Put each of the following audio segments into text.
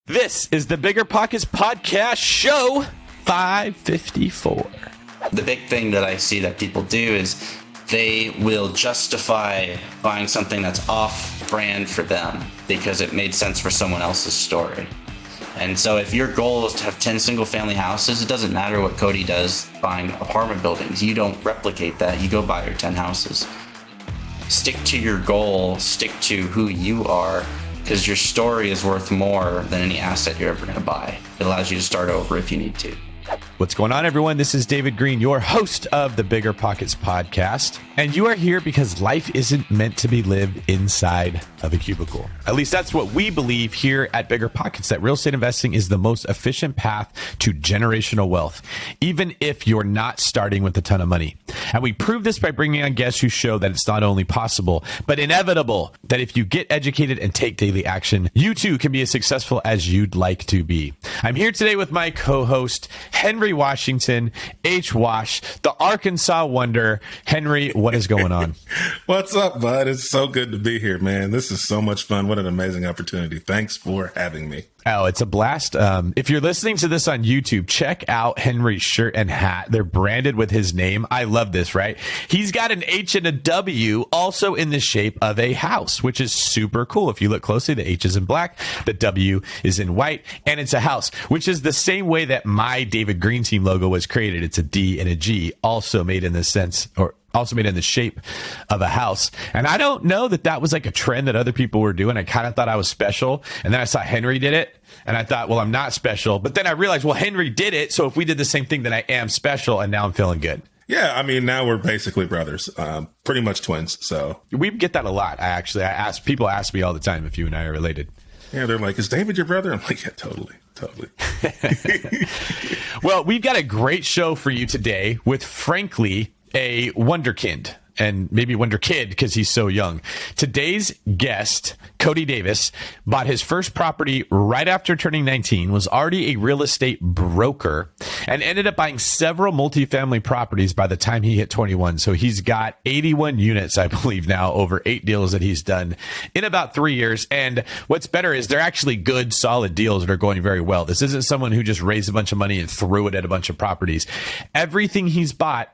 This is the Bigger Pockets Podcast Show 554. The big thing that I see that people do is they will justify buying something that's off brand for them because it made sense for someone else's story. And so if your goal is to have 10 single family houses, it doesn't matter what Cody does buying apartment buildings. You don't replicate that. You go buy your 10 houses. Stick to your goal, stick to who you are, because your story is worth more than any asset you're ever going to buy. It allows you to start over if you need to. What's going on, everyone? This is David Green, your host of the Bigger Pockets Podcast. And you are here because life isn't meant to be lived inside of a cubicle. At least that's what we believe here at Bigger Pockets, that real estate investing is the most efficient path to generational wealth, even if you're not starting with a ton of money. And we prove this by bringing on guests who show that it's not only possible, but inevitable that if you get educated and take daily action, you too can be as successful as you'd like to be. I'm here today with my co-host, Henry Washington, H. Wash, the Arkansas Wonder. Henry, what is going on? What's up, bud? It's so good to be here, man. This is so much fun. What an amazing opportunity. Thanks for having me. Oh, it's a blast. If you're listening to this on YouTube, check out Henry's shirt and hat. They're branded with his name. I love this, right? He's got an H and a W also in the shape of a house, which is super cool. If you look closely, the H is in black, the W is in white, and it's a house, which is the same way that my David Green Team logo was created. It's a D and a G, also made in the sense, or also made in the shape of a house. And I don't know that that was like a trend that other people were doing. I kind of thought I was special. And then I saw Henry did it. And I thought, well, I'm not special. But then I realized, well, Henry did it. So if we did the same thing, then I am special. And now I'm feeling good. Yeah, I mean, now we're basically brothers, pretty much twins. So we get that a lot. People ask me all the time if you and I are related. Yeah, they're like, is David your brother? I'm like, yeah, totally. Well, we've got a great show for you today with, frankly, a wonderkind, and maybe wonder kid because he's so young. Today's guest, Cody Davis, bought his first property right after turning 19, was already a real estate broker, and ended up buying several multifamily properties by the time he hit 21. So he's got 81 units, I believe now, over 8 deals that he's done in about 3 years. And what's better is they're actually good, solid deals that are going very well. This isn't someone who just raised a bunch of money and threw it at a bunch of properties. Everything he's bought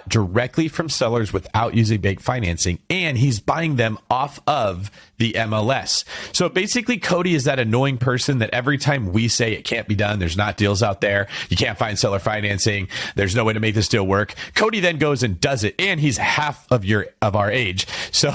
directly from sellers without using bank financing, and he's buying them off of the MLS. So basically, Cody is that annoying person that every time we say it can't be done, there's not deals out there, you can't find seller financing, there's no way to make this deal work, Cody then goes and does it, and he's half of our age, so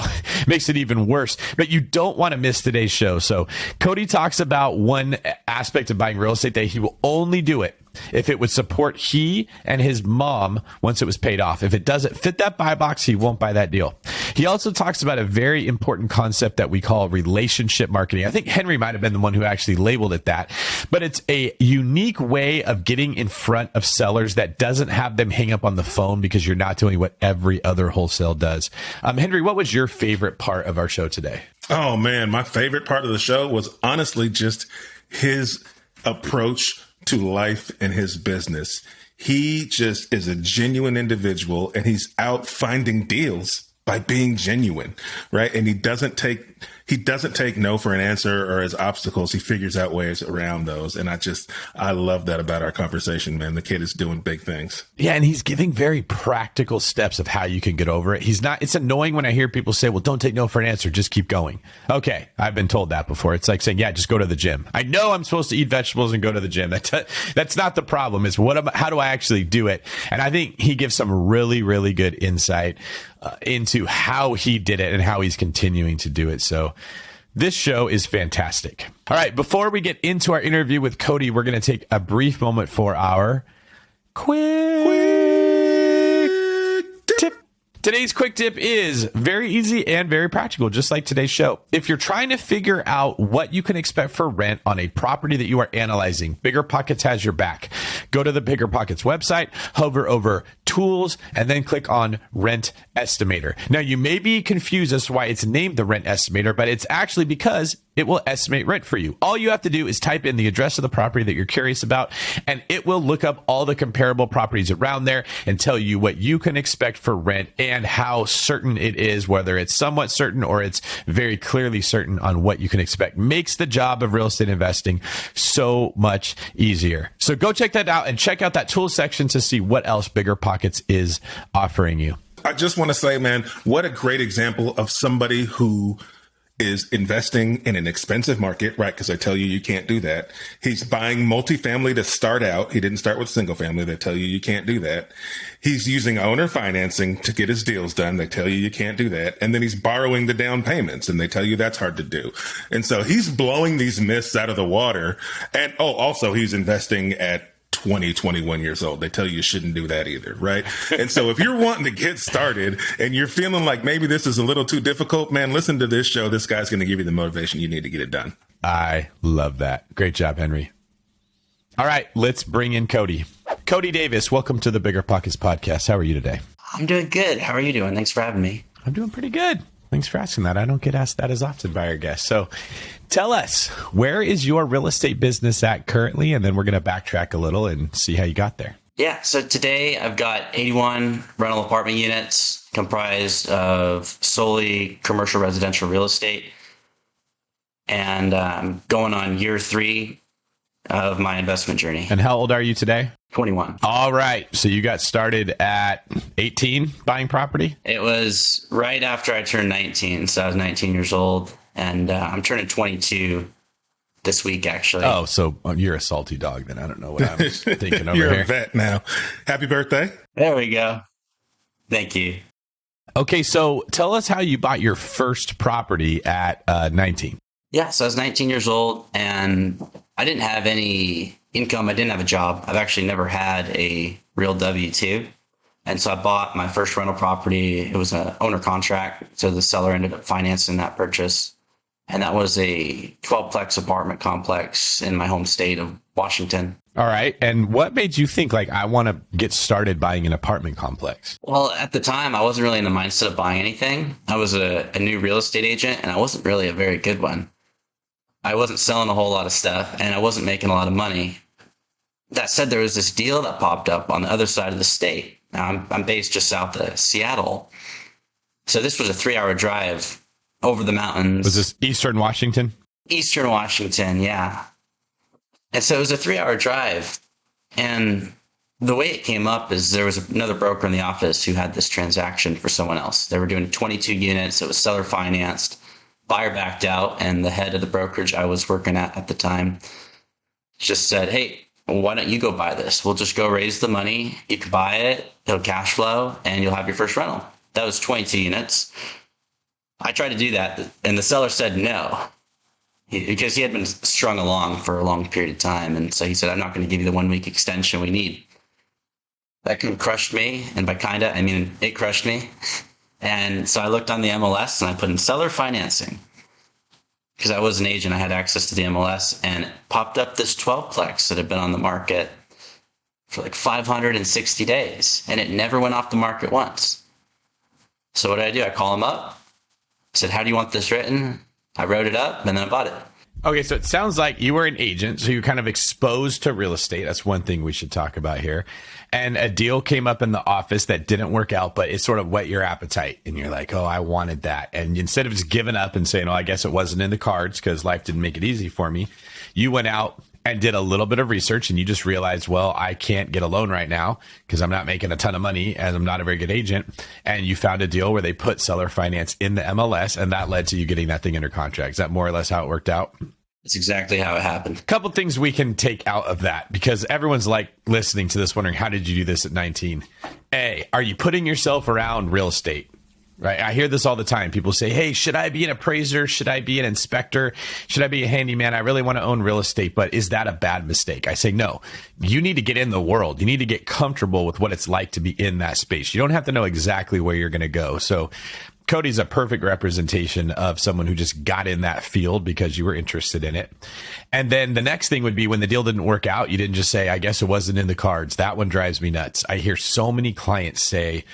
makes it even worse. But you don't want to miss today's show. So Cody talks about one aspect of buying real estate that he will only do it if it would support he and his mom once it was paid off. If it doesn't fit that buy box, he won't buy that deal. He also talks about a very important concept that we call relationship marketing. I think Henry might have been the one who actually labeled it that, but it's a unique way of getting in front of sellers that doesn't have them hang up on the phone because you're not doing what every other wholesale does. Henry, what was your favorite part of our show today? Oh man, my favorite part of the show was honestly just his approach to life and his business. He just is a genuine individual, and he's out finding deals by being genuine, right? And he doesn't take no for an answer or as obstacles. He figures out ways around those. And I love that about our conversation, man. The kid is doing big things. Yeah. And he's giving very practical steps of how you can get over it. It's annoying when I hear people say, well, don't take no for an answer. Just keep going. Okay. I've been told that before. It's like saying, yeah, just go to the gym. I know I'm supposed to eat vegetables and go to the gym. That's not the problem. It's how do I actually do it? And I think he gives some really, really good insight into how he did it and how he's continuing to do it. So this show is fantastic. All right, before we get into our interview with Cody, we're going to take a brief moment for our quick tip. Today's quick tip is very easy and very practical, just like today's show. If you're trying to figure out what you can expect for rent on a property that you are analyzing, BiggerPockets has your back. Go to the BiggerPockets website, hover over Tools, and then click on Rent Estimator. Now, you may be confused as to why it's named the Rent Estimator, but it's actually because it will estimate rent for you. All you have to do is type in the address of the property that you're curious about, and it will look up all the comparable properties around there and tell you what you can expect for rent and how certain it is, whether it's somewhat certain or it's very clearly certain on what you can expect. Makes the job of real estate investing so much easier. So go check that out and check out that tool section to see what else BiggerPockets is offering you. I just want to say, man, what a great example of somebody who is investing in an expensive market, right? Because I tell you can't do that. He's buying multifamily to start out. He didn't start with single family. They tell you can't do that. He's using owner financing to get his deals done. They tell you can't do that. And then he's borrowing the down payments, and they tell you that's hard to do. And so he's blowing these myths out of the water. And also he's investing at 20, 21 years old. They tell you shouldn't do that either, right? And so if you're wanting to get started and you're feeling like maybe this is a little too difficult, man, listen to this show. This guy's going to give you the motivation you need to get it done. I love that. Great job, Henry. All right, let's bring in Cody. Cody Davis, welcome to the BiggerPockets podcast. How are you today? I'm doing good. How are you doing? Thanks for having me. I'm doing pretty good. Thanks for asking that. I don't get asked that as often by our guests. So tell us, where is your real estate business at currently? And then we're going to backtrack a little and see how you got there. Yeah, so today I've got 81 rental apartment units comprised of solely commercial residential real estate. And I'm going on year 3 of my investment journey. And how old are you today? 21. All right. So you got started at 18 buying property? It was right after I turned 19. So I was 19 years old, and I'm turning 22 this week, actually. Oh, so you're a salty dog then. I don't know what I was thinking over You're here. a vet now. Happy birthday. There we go. Thank you. Okay. So tell us how you bought your first property at 19. Yeah, so I was 19 years old, and I didn't have any income. I didn't have a job. I've actually never had a real W-2. And so I bought my first rental property. It was an owner contract. So the seller ended up financing that purchase. And that was a 12-plex apartment complex in my home state of Washington. All right. And what made you think, like, I want to get started buying an apartment complex? Well, at the time, I wasn't really in the mindset of buying anything. I was a new real estate agent, and I wasn't really a very good one. I wasn't selling a whole lot of stuff, and I wasn't making a lot of money. That said, there was this deal that popped up on the other side of the state. Now, I'm based just south of Seattle. So this was a 3-hour drive over the mountains. Was this Eastern Washington? Eastern Washington, yeah. And so it was a 3-hour drive. And the way it came up is there was another broker in the office who had this transaction for someone else. They were doing 22 units. It was seller financed. Buyer backed out, and the head of the brokerage I was working at the time just said, hey, why don't you go buy this? We'll just go raise the money. You can buy it. It'll cash flow, and you'll have your first rental. That was 22 units. I tried to do that, and the seller said no, because he had been strung along for a long period of time. And so he said, I'm not going to give you the 1-week extension we need. That kind of crushed me. And by kind of, I mean, it crushed me. And so I looked on the MLS and I put in seller financing because I was an agent. I had access to the MLS, and it popped up this 12-plex that had been on the market for like 560 days, and it never went off the market once. So what did I do? I call him up. I said, how do you want this written? I wrote it up, and then I bought it. Okay, so it sounds like you were an agent, so you're kind of exposed to real estate. That's one thing we should talk about here. And a deal came up in the office that didn't work out, but it sort of whet your appetite. And you're like, oh, I wanted that. And instead of just giving up and saying, oh, I guess it wasn't in the cards because life didn't make it easy for me, you went out and did a little bit of research, and you just realized, well, I can't get a loan right now because I'm not making a ton of money and I'm not a very good agent. And you found a deal where they put seller finance in the MLS, and that led to you getting that thing under contract. Is that more or less how it worked out? That's exactly how it happened. Couple things we can take out of that, because everyone's like listening to this wondering, how did you do this at 19? A, are you putting yourself around real estate? Right? I hear this all the time. People say, hey, should I be an appraiser? Should I be an inspector? Should I be a handyman? I really want to own real estate, but is that a bad mistake? I say, no, you need to get in the world. You need to get comfortable with what it's like to be in that space. You don't have to know exactly where you're going to go. So Cody's a perfect representation of someone who just got in that field because you were interested in it. And then the next thing would be when the deal didn't work out, you didn't just say, I guess it wasn't in the cards. That one drives me nuts. I hear so many clients say,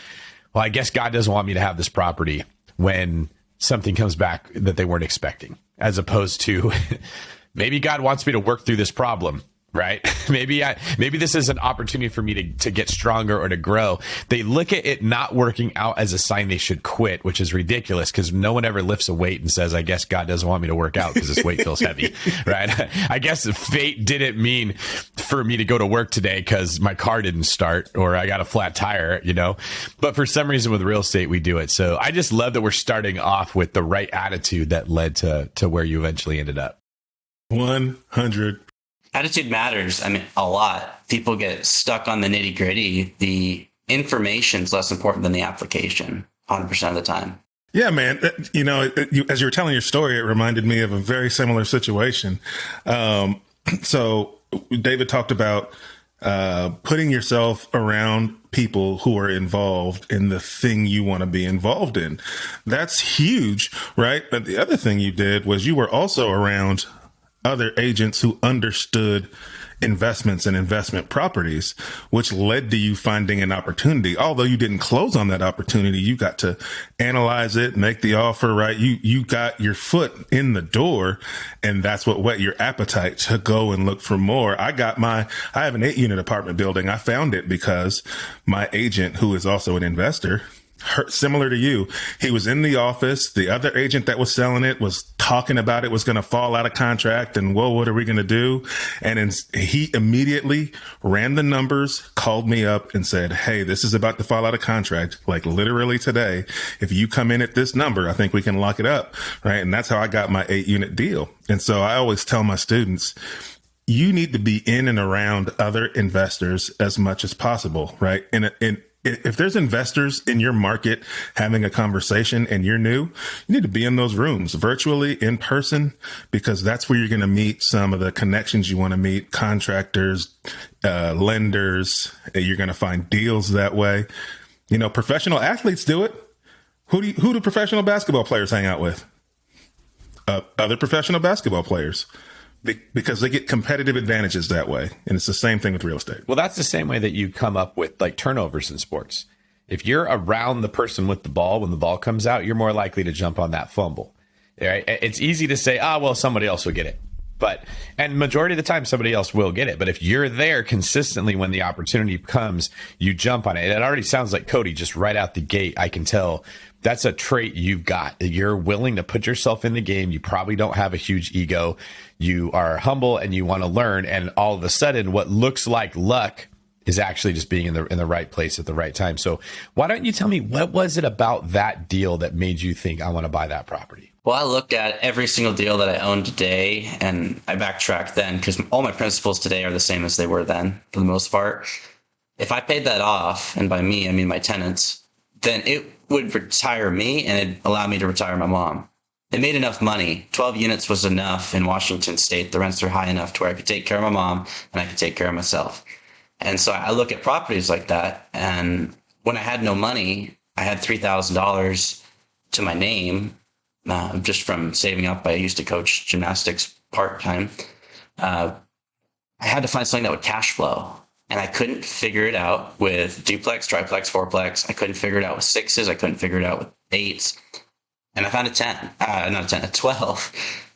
well, I guess God doesn't want me to have this property, when something comes back that they weren't expecting, as opposed to maybe God wants me to work through this problem. Right? Maybe this is an opportunity for me to get stronger or to grow. They look at it not working out as a sign they should quit, which is ridiculous because no one ever lifts a weight and says, I guess God doesn't want me to work out because this weight feels heavy. Right? I guess fate didn't mean for me to go to work today because my car didn't start or I got a flat tire, but for some reason with real estate, we do it. So I just love that we're starting off with the right attitude that led to where you eventually ended up. 100%. Attitude matters. I mean, a lot. People get stuck on the nitty gritty. The information's less important than the application 100% of the time. Yeah, man. As you were telling your story, it reminded me of a very similar situation. So David talked about putting yourself around people who are involved in the thing you want to be involved in. That's huge, right? But the other thing you did was you were also around other agents who understood investments and investment properties, which led to you finding an opportunity. Although you didn't close on that opportunity, you got to analyze it, make the offer, right? You got your foot in the door, and that's what whet your appetite to go and look for more. I have an 8-unit apartment building. I found it because my agent, who is also an investor, similar to you, he was in the office. The other agent that was selling it was talking about it was going to fall out of contract and, whoa, what are we going to do? And he immediately ran the numbers, called me up and said, hey, this is about to fall out of contract. Like literally today, if you come in at this number, I think we can lock it up. Right. And that's how I got my 8-unit deal. And so I always tell my students, you need to be in and around other investors as much as possible. Right. And if there's investors in your market having a conversation and you're new, you need to be in those rooms virtually, in person, because that's where you're going to meet some of the connections you want to meet, contractors, lenders. You're going to find deals that way. Professional athletes do it. Who do professional basketball players hang out with? Other professional basketball players. Because they get competitive advantages that way. And it's the same thing with real estate. Well, that's the same way that you come up with like turnovers in sports. If you're around the person with the ball, when the ball comes out, you're more likely to jump on that fumble. Right? It's easy to say, well, somebody else will get it. And majority of the time, somebody else will get it. But if you're there consistently when the opportunity comes, you jump on it. It already sounds like Cody, just right out the gate. I can tell that's a trait you've got. You're willing to put yourself in the game. You probably don't have a huge ego. You are humble and you want to learn. And all of a sudden, what looks like luck is actually just being in the right place at the right time. So why don't you tell me, what was it about that deal that made you think I want to buy that property? Well, I looked at every single deal that I own today, and I backtracked then because all my principles today are the same as they were then for the most part. If I paid that off, and by me, I mean my tenants, then it would retire me and it'd allow me to retire my mom. It made enough money. 12 units was enough in Washington State. The rents are high enough to where I could take care of my mom and I could take care of myself. And so I look at properties like that. And when I had no money, I had $3,000 to my name. Just from saving up. I used to coach gymnastics part-time. I had to find something that would cash flow, and I couldn't figure it out with duplex, triplex, fourplex. I couldn't figure it out with 6s. I couldn't figure it out with 8s. And I found a 12.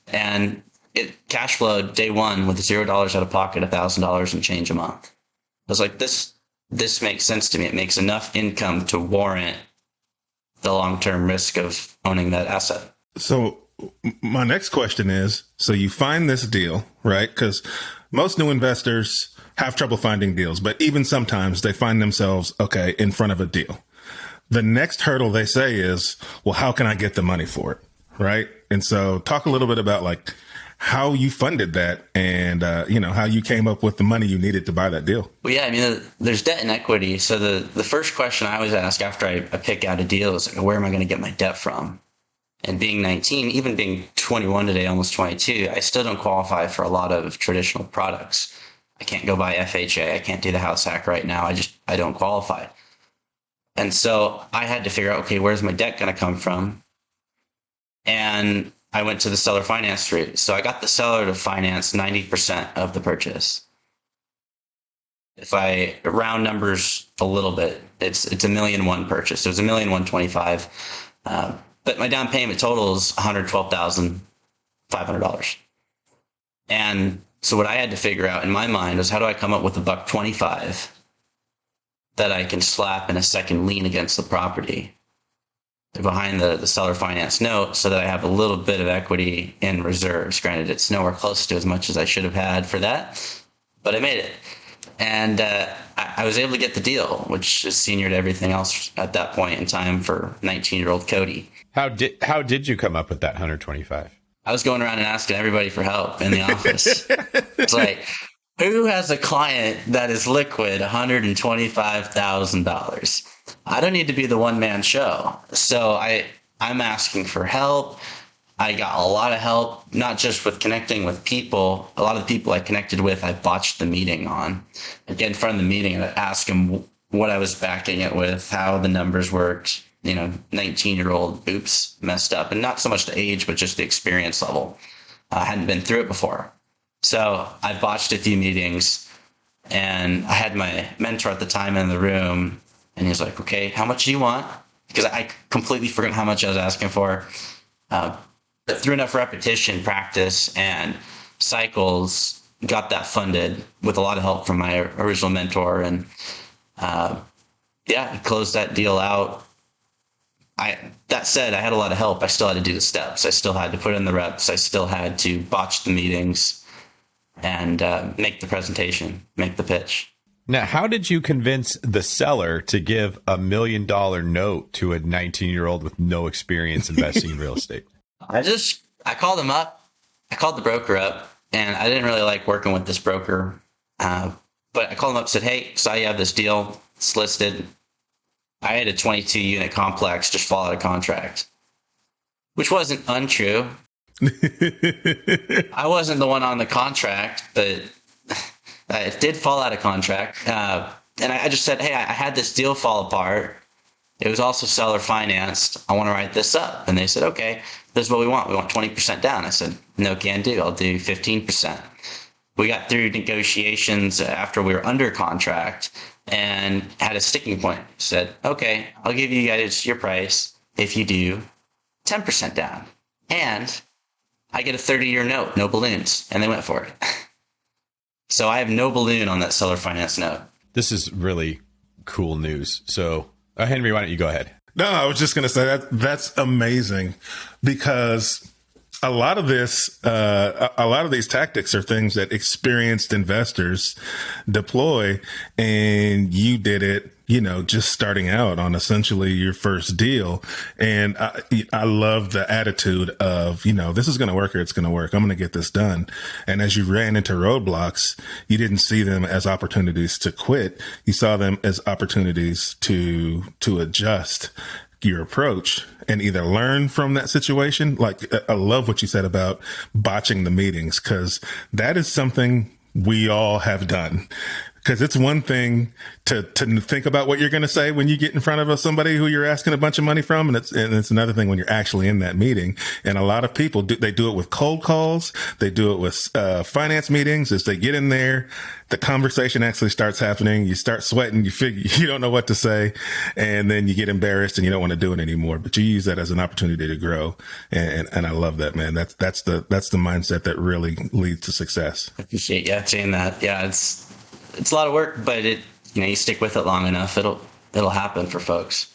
And it cash flowed day one with $0 out of pocket, $1,000 and change a month. I was like, this makes sense to me. It makes enough income to warrant the long-term risk of owning that asset. So my next question is, so you find this deal, right? Because most new investors have trouble finding deals, but even sometimes they find themselves, in front of a deal. The next hurdle they say is, well, how can I get the money for it? Right. And so talk a little bit about like how you funded that and, how you came up with the money you needed to buy that deal. Well, yeah, I mean, there's debt and equity. So the first question I always ask after I pick out a deal is, where am I going to get my debt from? And being 19, even being 21 today, almost 22, I still don't qualify for a lot of traditional products. I can't go buy FHA. I can't do the house hack right now. I don't qualify. And so I had to figure out, where's my debt going to come from? And I went to the seller finance route. So I got the seller to finance 90% of the purchase. If I round numbers a little bit, it's $1,001,001 purchase. It was $1,125,000. but my down payment total is $112,500. And so what I had to figure out in my mind was, how do I come up with $125 that I can slap in a second lien against the property behind the seller finance note, so that I have a little bit of equity in reserves. Granted, it's nowhere close to as much as I should have had for that, but I made it. And I was able to get the deal, which is senior to everything else at that point in time for 19-year-old Cody. How did you come up with that 125? I was going around and asking everybody for help in the office. It's like, who has a client that is liquid $125,000? I don't need to be the one-man show. So I'm asking for help. I got a lot of help, not just with connecting with people. A lot of the people I connected with, I botched the meeting on. I'd get in front of the meeting and I'd ask them what I was backing it with, how the numbers worked. 19-year-old, oops, messed up. And not so much the age, but just the experience level. I hadn't been through it before. So I botched a few meetings, and I had my mentor at the time in the room, and he was like, okay, how much do you want? Because I completely forgot how much I was asking for. But through enough repetition, practice, and cycles, got that funded with a lot of help from my original mentor. And closed that deal out. That said, I had a lot of help. I still had to do the steps. I still had to put in the reps. I still had to botch the meetings and make the presentation, make the pitch. Now, how did you convince the seller to give $1 million note to a 19-year-old with no experience investing in real estate? I called him up. I called the broker up, and I didn't really like working with this broker. But I called him up and said, hey, saw you have this deal. It's listed. I had a 22-unit complex just fall out of contract, which wasn't untrue. I wasn't the one on the contract, but it did fall out of contract. And I just said, hey, I had this deal fall apart. It was also seller financed. I want to write this up. And they said, okay, this is what we want. We want 20% down. I said, no can do. I'll do 15%. We got through negotiations after we were under contract and had a sticking point. Said, okay, I'll give you guys your price if you do 10% down. And I get a 30-year note, no balloons. And they went for it. So I have no balloon on that seller finance note. This is really cool news. So, Henry, why don't you go ahead? No, I was just going to say that's amazing, because a lot of these tactics are things that experienced investors deploy, and you did it, just starting out on essentially your first deal. And I love the attitude of, this is going to work or it's going to work. I'm going to get this done. And as you ran into roadblocks, you didn't see them as opportunities to quit. You saw them as opportunities to adjust your approach and either learn from that situation. Like, I love what you said about botching the meetings, because that is something we all have done. Because it's one thing to think about what you're going to say when you get in front of somebody who you're asking a bunch of money from, and it's another thing when you're actually in that meeting. And a lot of people do it with cold calls. They do it with finance meetings. As they get in there, the conversation actually starts happening. You start sweating. You figure you don't know what to say, and then you get embarrassed and you don't want to do it anymore. But you use that as an opportunity to grow, and I love that, man. That's the mindset that really leads to success. I appreciate you saying that. Yeah, it's a lot of work, but you stick with it long enough, it'll happen for folks.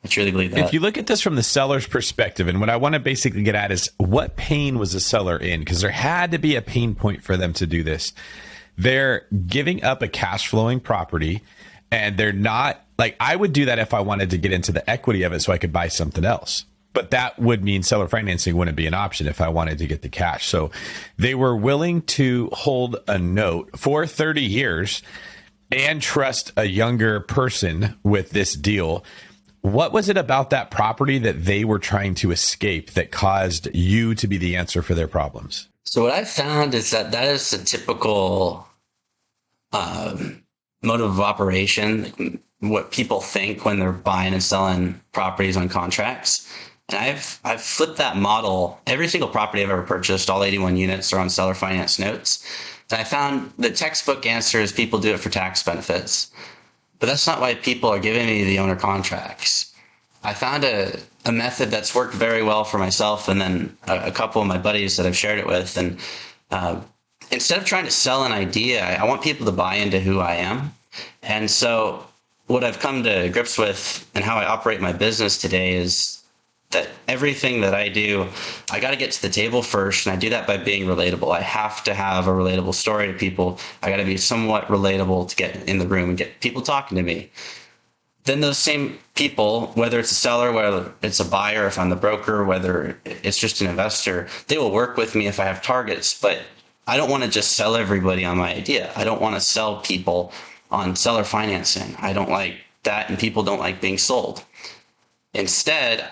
I truly believe that. If you look at this from the seller's perspective, and what I want to basically get at is, what pain was the seller in? Because there had to be a pain point for them to do this. They're giving up a cash flowing property, and they're not like, I would do that if I wanted to get into the equity of it so I could buy something else. But that would mean seller financing wouldn't be an option if I wanted to get the cash. So they were willing to hold a note for 30 years and trust a younger person with this deal. What was it about that property that they were trying to escape that caused you to be the answer for their problems? So what I found is that is the typical motive of operation, what people think when they're buying and selling properties on contracts. And I've flipped that model. Every single property I've ever purchased, all 81 units, are on seller finance notes. And I found the textbook answer is people do it for tax benefits. But that's not why people are giving me the owner contracts. I found a a method that's worked very well for myself, and then a couple of my buddies that I've shared it with. And instead of trying to sell an idea, I want people to buy into who I am. And so what I've come to grips with and how I operate my business today is that everything that I do, I got to get to the table first. And I do that by being relatable. I have to have a relatable story to people. I got to be somewhat relatable to get in the room and get people talking to me. Then those same people, whether it's a seller, whether it's a buyer, if I'm the broker, whether it's just an investor, they will work with me if I have targets. But I don't want to just sell everybody on my idea. I don't want to sell people on seller financing. I don't like that, and people don't like being sold. Instead,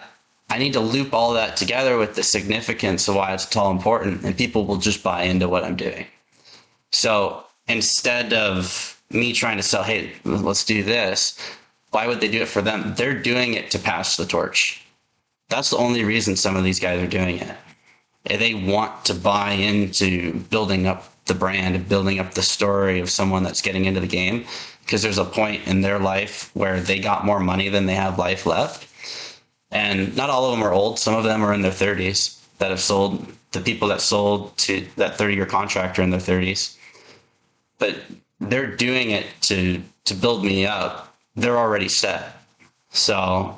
I need to loop all that together with the significance of why it's all important, and people will just buy into what I'm doing. So instead of me trying to sell, hey, let's do this, why would they do it for them? They're doing it to pass the torch. That's the only reason some of these guys are doing it. They want to buy into building up the brand and building up the story of someone that's getting into the game, because there's a point in their life where they got more money than they have life left. And not all of them are old. Some of them are in their 30s that have sold. The people that sold to that 30-year contract are in their 30s. But they're doing it to build me up. They're already set. So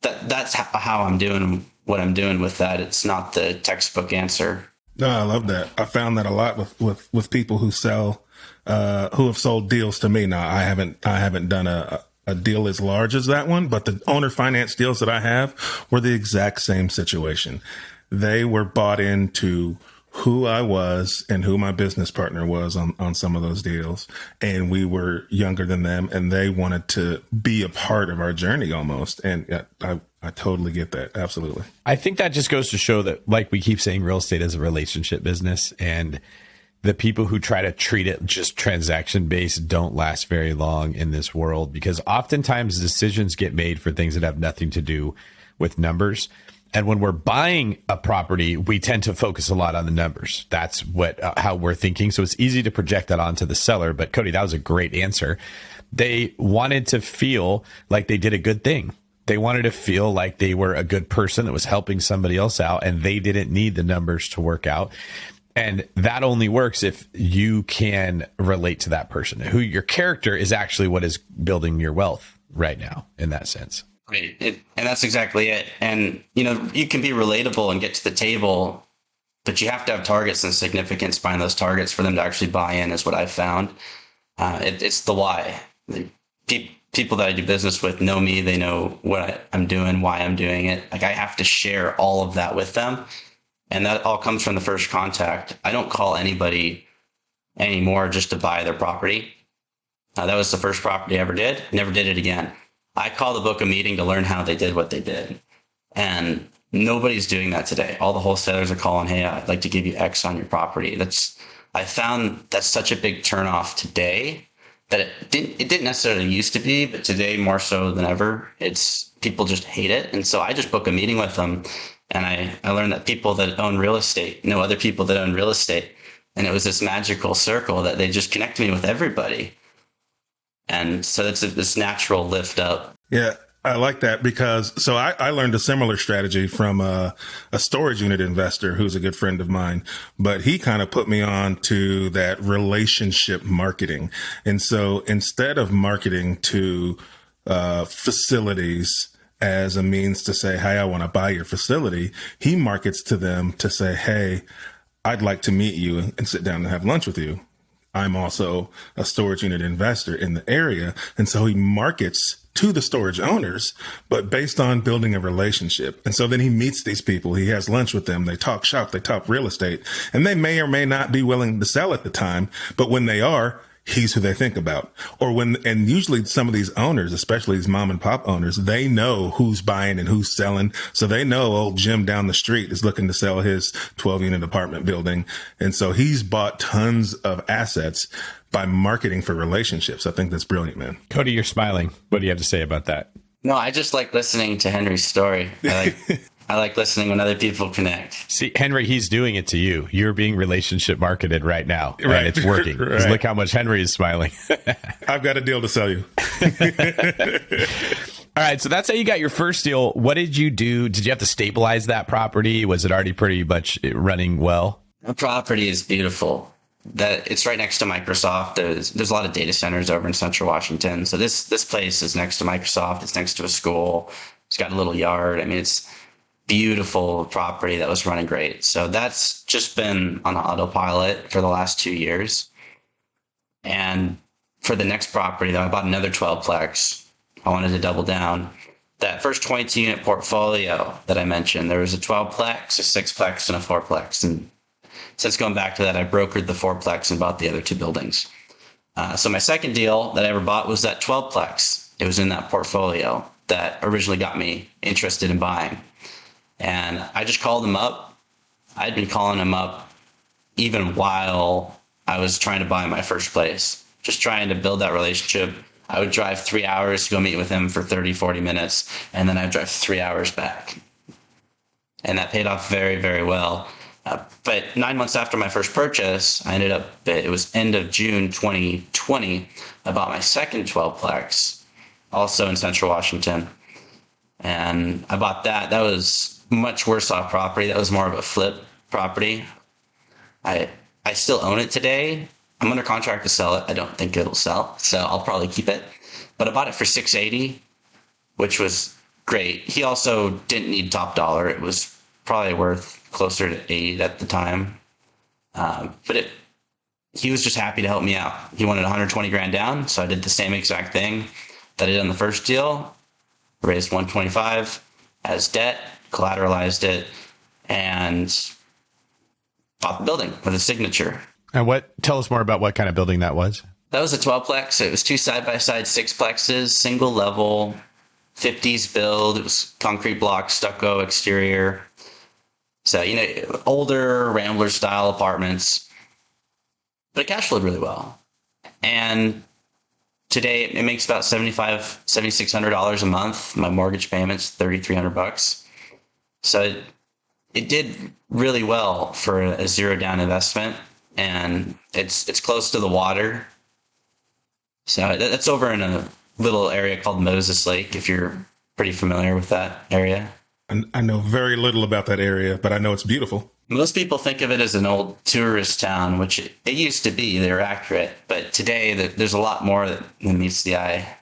that's how I'm doing what I'm doing with that. It's not the textbook answer. No, I love that. I found that a lot with people who sell, who have sold deals to me. Now, I haven't done a deal as large as that one, but the owner finance deals that I have were the exact same situation. They were bought into who I was and who my business partner was on some of those deals. And we were younger than them, and they wanted to be a part of our journey almost. And I totally get that. Absolutely. I think that just goes to show that, like we keep saying, real estate is a relationship business, and the people who try to treat it just transaction based don't last very long in this world, because oftentimes decisions get made for things that have nothing to do with numbers. And when we're buying a property, we tend to focus a lot on the numbers. That's how we're thinking. So it's easy to project that onto the seller. But Cody, that was a great answer. They wanted to feel like they did a good thing. They wanted to feel like they were a good person that was helping somebody else out, and they didn't need the numbers to work out. And that only works if you can relate to that person. Who your character is actually what is building your wealth right now in that sense. Right. And that's exactly it. And, you can be relatable and get to the table, but you have to have targets and significance behind those targets for them to actually buy in, is what I've found. It's the why. People that I do business with know me. They know what I'm doing, why I'm doing it. Like, I have to share all of that with them. And that all comes from the first contact. I don't call anybody anymore just to buy their property. That was the first property I ever did. Never did it again. I call to book a meeting to learn how they did what they did. And nobody's doing that today. All the wholesalers are calling, hey, I'd like to give you X on your property. I found that's such a big turnoff today that it didn't necessarily used to be, but today more so than ever, people just hate it. And so I just book a meeting with them. And I learned that people that own real estate know other people that own real estate. And it was this magical circle that they just connect me with everybody. And so it's this natural lift up. Yeah, I like that, because I learned a similar strategy from a storage unit investor who's a good friend of mine, but he kind of put me on to that relationship marketing. And so instead of marketing to facilities as a means to say, hey, I want to buy your facility, he markets to them to say, hey, I'd like to meet you and sit down and have lunch with you. I'm also a storage unit investor in the area. And so he markets to the storage owners, but based on building a relationship. And so then he meets these people, he has lunch with them, they talk shop, they talk real estate, and they may or may not be willing to sell at the time. But when they are, he's who they think about. And usually some of these owners, especially these mom and pop owners, they know who's buying and who's selling. So they know old Jim down the street is looking to sell his 12-unit apartment building. And so he's bought tons of assets by marketing for relationships. I think that's brilliant, man. Cody, you're smiling. What do you have to say about that? No, I just like listening to Henry's story. I like listening when other people connect. See, Henry, he's doing it to you. You're being relationship marketed right now, right. And it's working. Right. Look how much Henry is smiling. I've got a deal to sell you. All right, so that's how you got your first deal. What did you do? Did you have to stabilize that property? Was it already pretty much running well? The property is beautiful. That it's right next to Microsoft. There's a lot of data centers over in Central Washington. So this place is next to Microsoft. It's next to a school. It's got a little yard. I mean, it's beautiful property that was running great. So that's just been on autopilot for the last 2 years. And for the next property, though, I bought another 12-plex. I wanted to double down. That first 22-unit portfolio that I mentioned, there was a 12-plex, a 6-plex, and a 4-plex. And since going back to that, I brokered the 4-plex and bought the other 2 buildings. So my second deal that I ever bought was that 12-plex. It was in that portfolio that originally got me interested in buying. And I just called them up. I'd been calling them up even while I was trying to buy my first place, just trying to build that relationship. I would drive 3 hours to go meet with him for 30, 40 minutes, and then I'd drive 3 hours back. And that paid off very, very well. But 9 months after my first purchase, I ended up, it was end of June 2020, I bought my second 12-plex, also in Central Washington. And I bought that. That was much worse off property. That was more of a flip property. I still own it today. I'm under contract to sell it. I don't think it'll sell, so I'll probably keep it. But I bought it for $680, which was great. He also didn't need top dollar. It was probably worth closer to $8 at the time. But he was just happy to help me out. He wanted 120 grand down, so I did the same exact thing that I did on the first deal. Raised 125 as debt, collateralized it, and bought the building with a signature. And tell us more about what kind of building that was. That was a 12-plex. It was 2 side-by-side 6-plexes, single level, 50s build. It was concrete block, stucco exterior. So, older Rambler style apartments, but it cash flowed really well. And today it makes about $7,600 a month. My mortgage payment's $3,300. So it did really well for a zero down investment. And it's close to the water. So that's over in a little area called Moses Lake, if you're pretty familiar with that area. I know very little about that area, but I know it's beautiful. Most people think of it as an old tourist town, which it used to be. They're accurate. But today, there's a lot more that meets the eye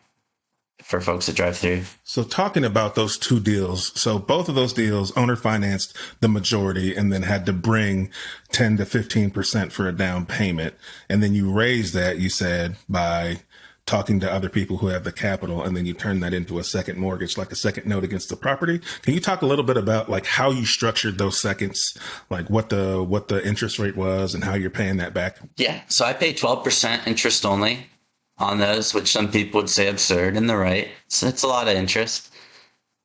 for folks that drive through. So talking about those 2 deals, so both of those deals, owner financed the majority and then had to bring 10 to 15% for a down payment. And then you raised that, you said, by talking to other people who have the capital, and then you turn that into a second mortgage, like a second note against the property. Can you talk a little bit about like how you structured those seconds, like what the interest rate was and how you're paying that back? Yeah. So I pay 12% interest only on those, which some people would say absurd, and they're right. So it's a lot of interest.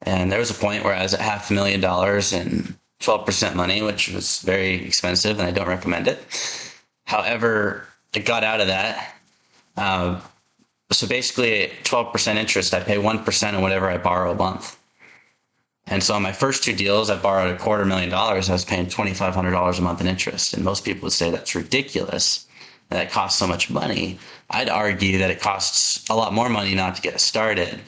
And there was a point where I was at $500,000 in 12% money, which was very expensive, and I don't recommend it. However, I got out of that. So basically, at 12% interest, I pay 1% on whatever I borrow a month. And so on my first 2 deals, I borrowed $250,000. I was paying $2,500 a month in interest. And most people would say that's ridiculous. That costs so much money. I'd argue that it costs a lot more money not to get started.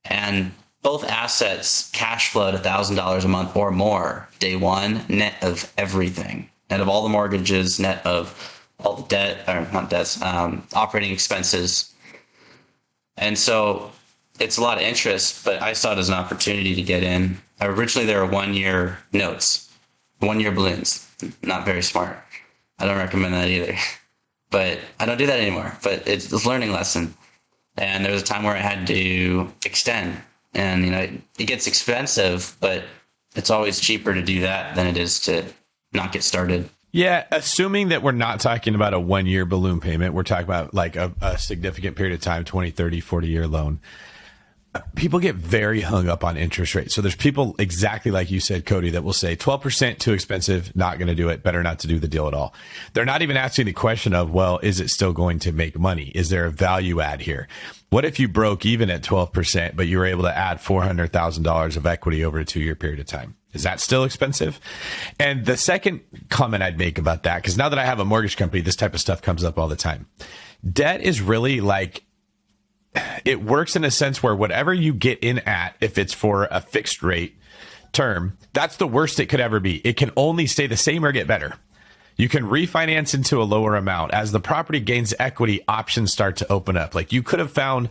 And both assets cash flowed $1,000 a month or more day one, net of everything, net of all the mortgages, net of all the debt, or not debts, operating expenses. And so it's a lot of interest, but I saw it as an opportunity to get in. Originally, there were 1-year notes, 1-year balloons. Not very smart. I don't recommend that either. But I don't do that anymore. But it's a learning lesson. And there was a time where I had to extend. And, it gets expensive, but it's always cheaper to do that than it is to not get started. Yeah, assuming that we're not talking about a 1-year balloon payment, we're talking about like a significant period of time, 20, 30, 40-year loan. People get very hung up on interest rates. So there's people exactly like you said, Cody, that will say 12% too expensive, not going to do it, better not to do the deal at all. They're not even asking the question of, well, is it still going to make money? Is there a value add here? What if you broke even at 12%, but you were able to add $400,000 of equity over a 2-year period of time? Is that still expensive? And the second comment I'd make about that, because now that I have a mortgage company, this type of stuff comes up all the time. Debt is really like it works in a sense where whatever you get in at, if it's for a fixed rate term, that's the worst it could ever be. It can only stay the same or get better. You can refinance into a lower amount. As the property gains equity, options start to open up. Like, you could have found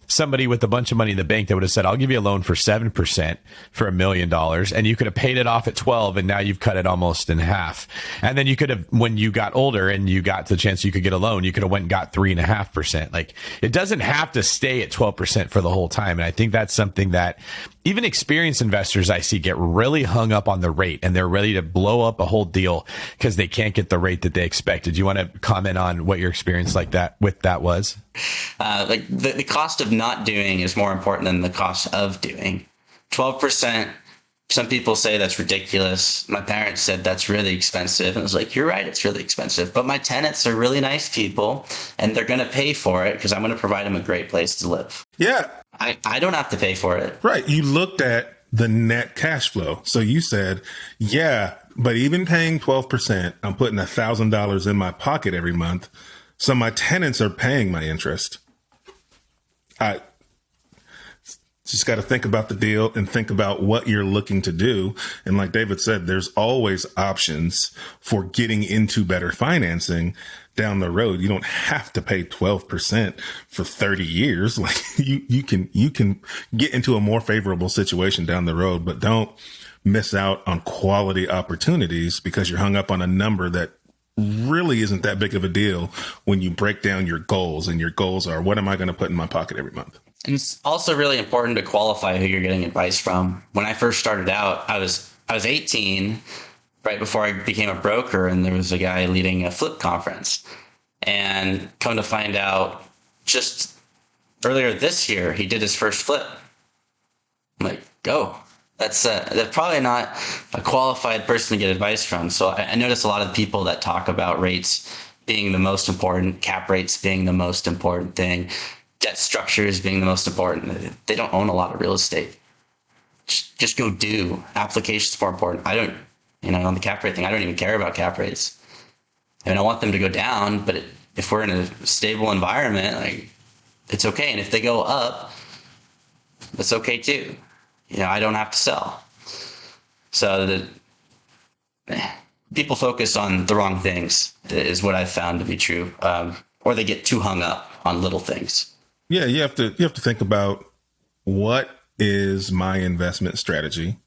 somebody with a bunch of money in the bank that would have said, I'll give you a loan for 7% for $1 million. And you could have paid it off at 12, and now you've cut it almost in half. And then you could have, when you got older and you got the chance you could get a loan, you could have went and got 3.5%. Like, it doesn't have to stay at 12% for the whole time. And I think that's something that even experienced investors I see get really hung up on the rate, and they're ready to blow up a whole deal because they can't get the rate that they expected. Do you want to comment on what your experience like that with that was? Like the cost of not doing is more important than the cost of doing. 12%. Some people say that's ridiculous. My parents said that's really expensive. And I was like, you're right, it's really expensive. But my tenants are really nice people, and they're going to pay for it because I'm going to provide them a great place to live. Yeah. I don't have to pay for it. Right. You looked at the net cash flow. So you said, yeah, but even paying 12%, I'm putting $1,000 in my pocket every month. So my tenants are paying my interest. I just got to think about the deal and think about what you're looking to do. And like David said, there's always options for getting into better financing down the road. You don't have to pay 12% for 30 years. Like, you can get into a more favorable situation down the road, but don't miss out on quality opportunities because you're hung up on a number that really isn't that big of a deal when you break down your goals. And your goals are, what am I going to put in my pocket every month? And it's also really important to qualify who you're getting advice from. When I first started out, I was 18, right before I became a broker, and there was a guy leading a flip conference. And come to find out, just earlier this year, he did his first flip. I'm like, go. That's probably not a qualified person to get advice from. So I notice a lot of people that talk about rates being the most important, cap rates being the most important thing, debt structures being the most important. They don't own a lot of real estate. Just go do. Applications more important. On the cap rate thing, I don't even care about cap rates. I mean, I want them to go down, but if we're in a stable environment, like, it's okay. And if they go up, that's okay too. I don't have to sell. So people focus on the wrong things is what I've found to be true. Or they get too hung up on little things. Yeah, you have to think about, what is my investment strategy,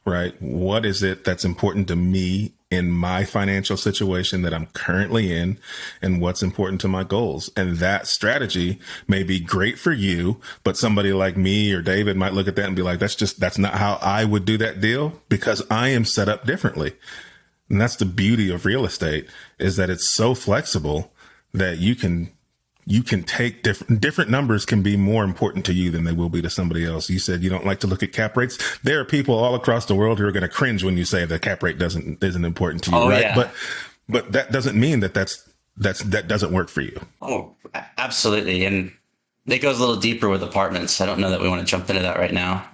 right? What is it that's important to me in my financial situation that I'm currently in, and what's important to my goals? And that strategy may be great for you, but somebody like me or David might look at that and be like, that's not how I would do that deal, because I am set up differently. And that's the beauty of real estate, is that it's so flexible that you can take different numbers can be more important to you than they will be to somebody else. You said you don't like to look at cap rates. There are people all across the world who are going to cringe when you say the cap rate isn't important to you, right? Yeah. But that doesn't mean that doesn't work for you. Oh, absolutely. And it goes a little deeper with apartments. I don't know that we want to jump into that right now.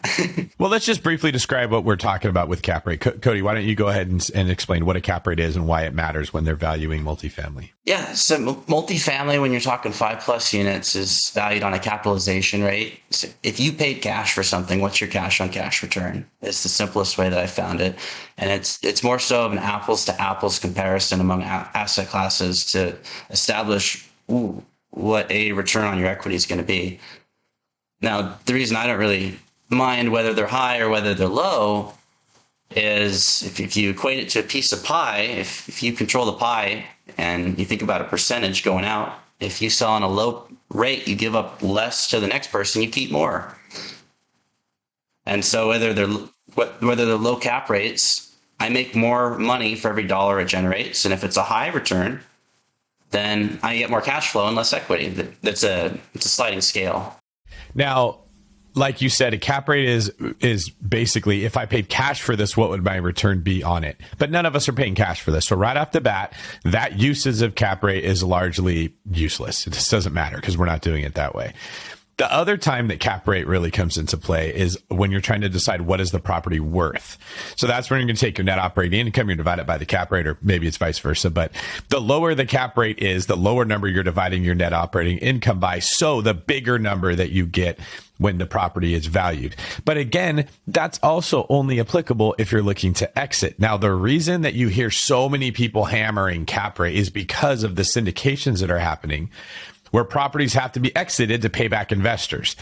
Well, let's just briefly describe what we're talking about with cap rate. Cody, why don't you go ahead and explain what a cap rate is and why it matters when they're valuing multifamily? Yeah. So multifamily, when you're talking 5+ units, is valued on a capitalization rate. So if you paid cash for something, what's your cash on cash return? It's the simplest way that I found it. And it's more so of an apples to apples comparison among asset classes to establish, what a return on your equity is going to be. Now, the reason I don't really mind whether they're high or whether they're low is if you equate it to a piece of pie, if you control the pie and you think about a percentage going out, if you sell on a low rate, you give up less to the next person, you keep more. And so whether they're low cap rates, I make more money for every dollar it generates. And if it's a high return, then I get more cash flow and less equity. It's a sliding scale. Now, like you said, a cap rate is basically, if I paid cash for this, what would my return be on it? But none of us are paying cash for this. So right off the bat, that usage of cap rate is largely useless. It just doesn't matter because we're not doing it that way. The other time that cap rate really comes into play is when you're trying to decide what is the property worth. So that's when you're going to take your net operating income, you divide it by the cap rate, or maybe it's vice versa. But the lower the cap rate is, the lower number you're dividing your net operating income by. So the bigger number that you get when the property is valued. But again, that's also only applicable if you're looking to exit. Now, the reason that you hear so many people hammering cap rate is because of the syndications that are happening, where properties have to be exited to pay back investors.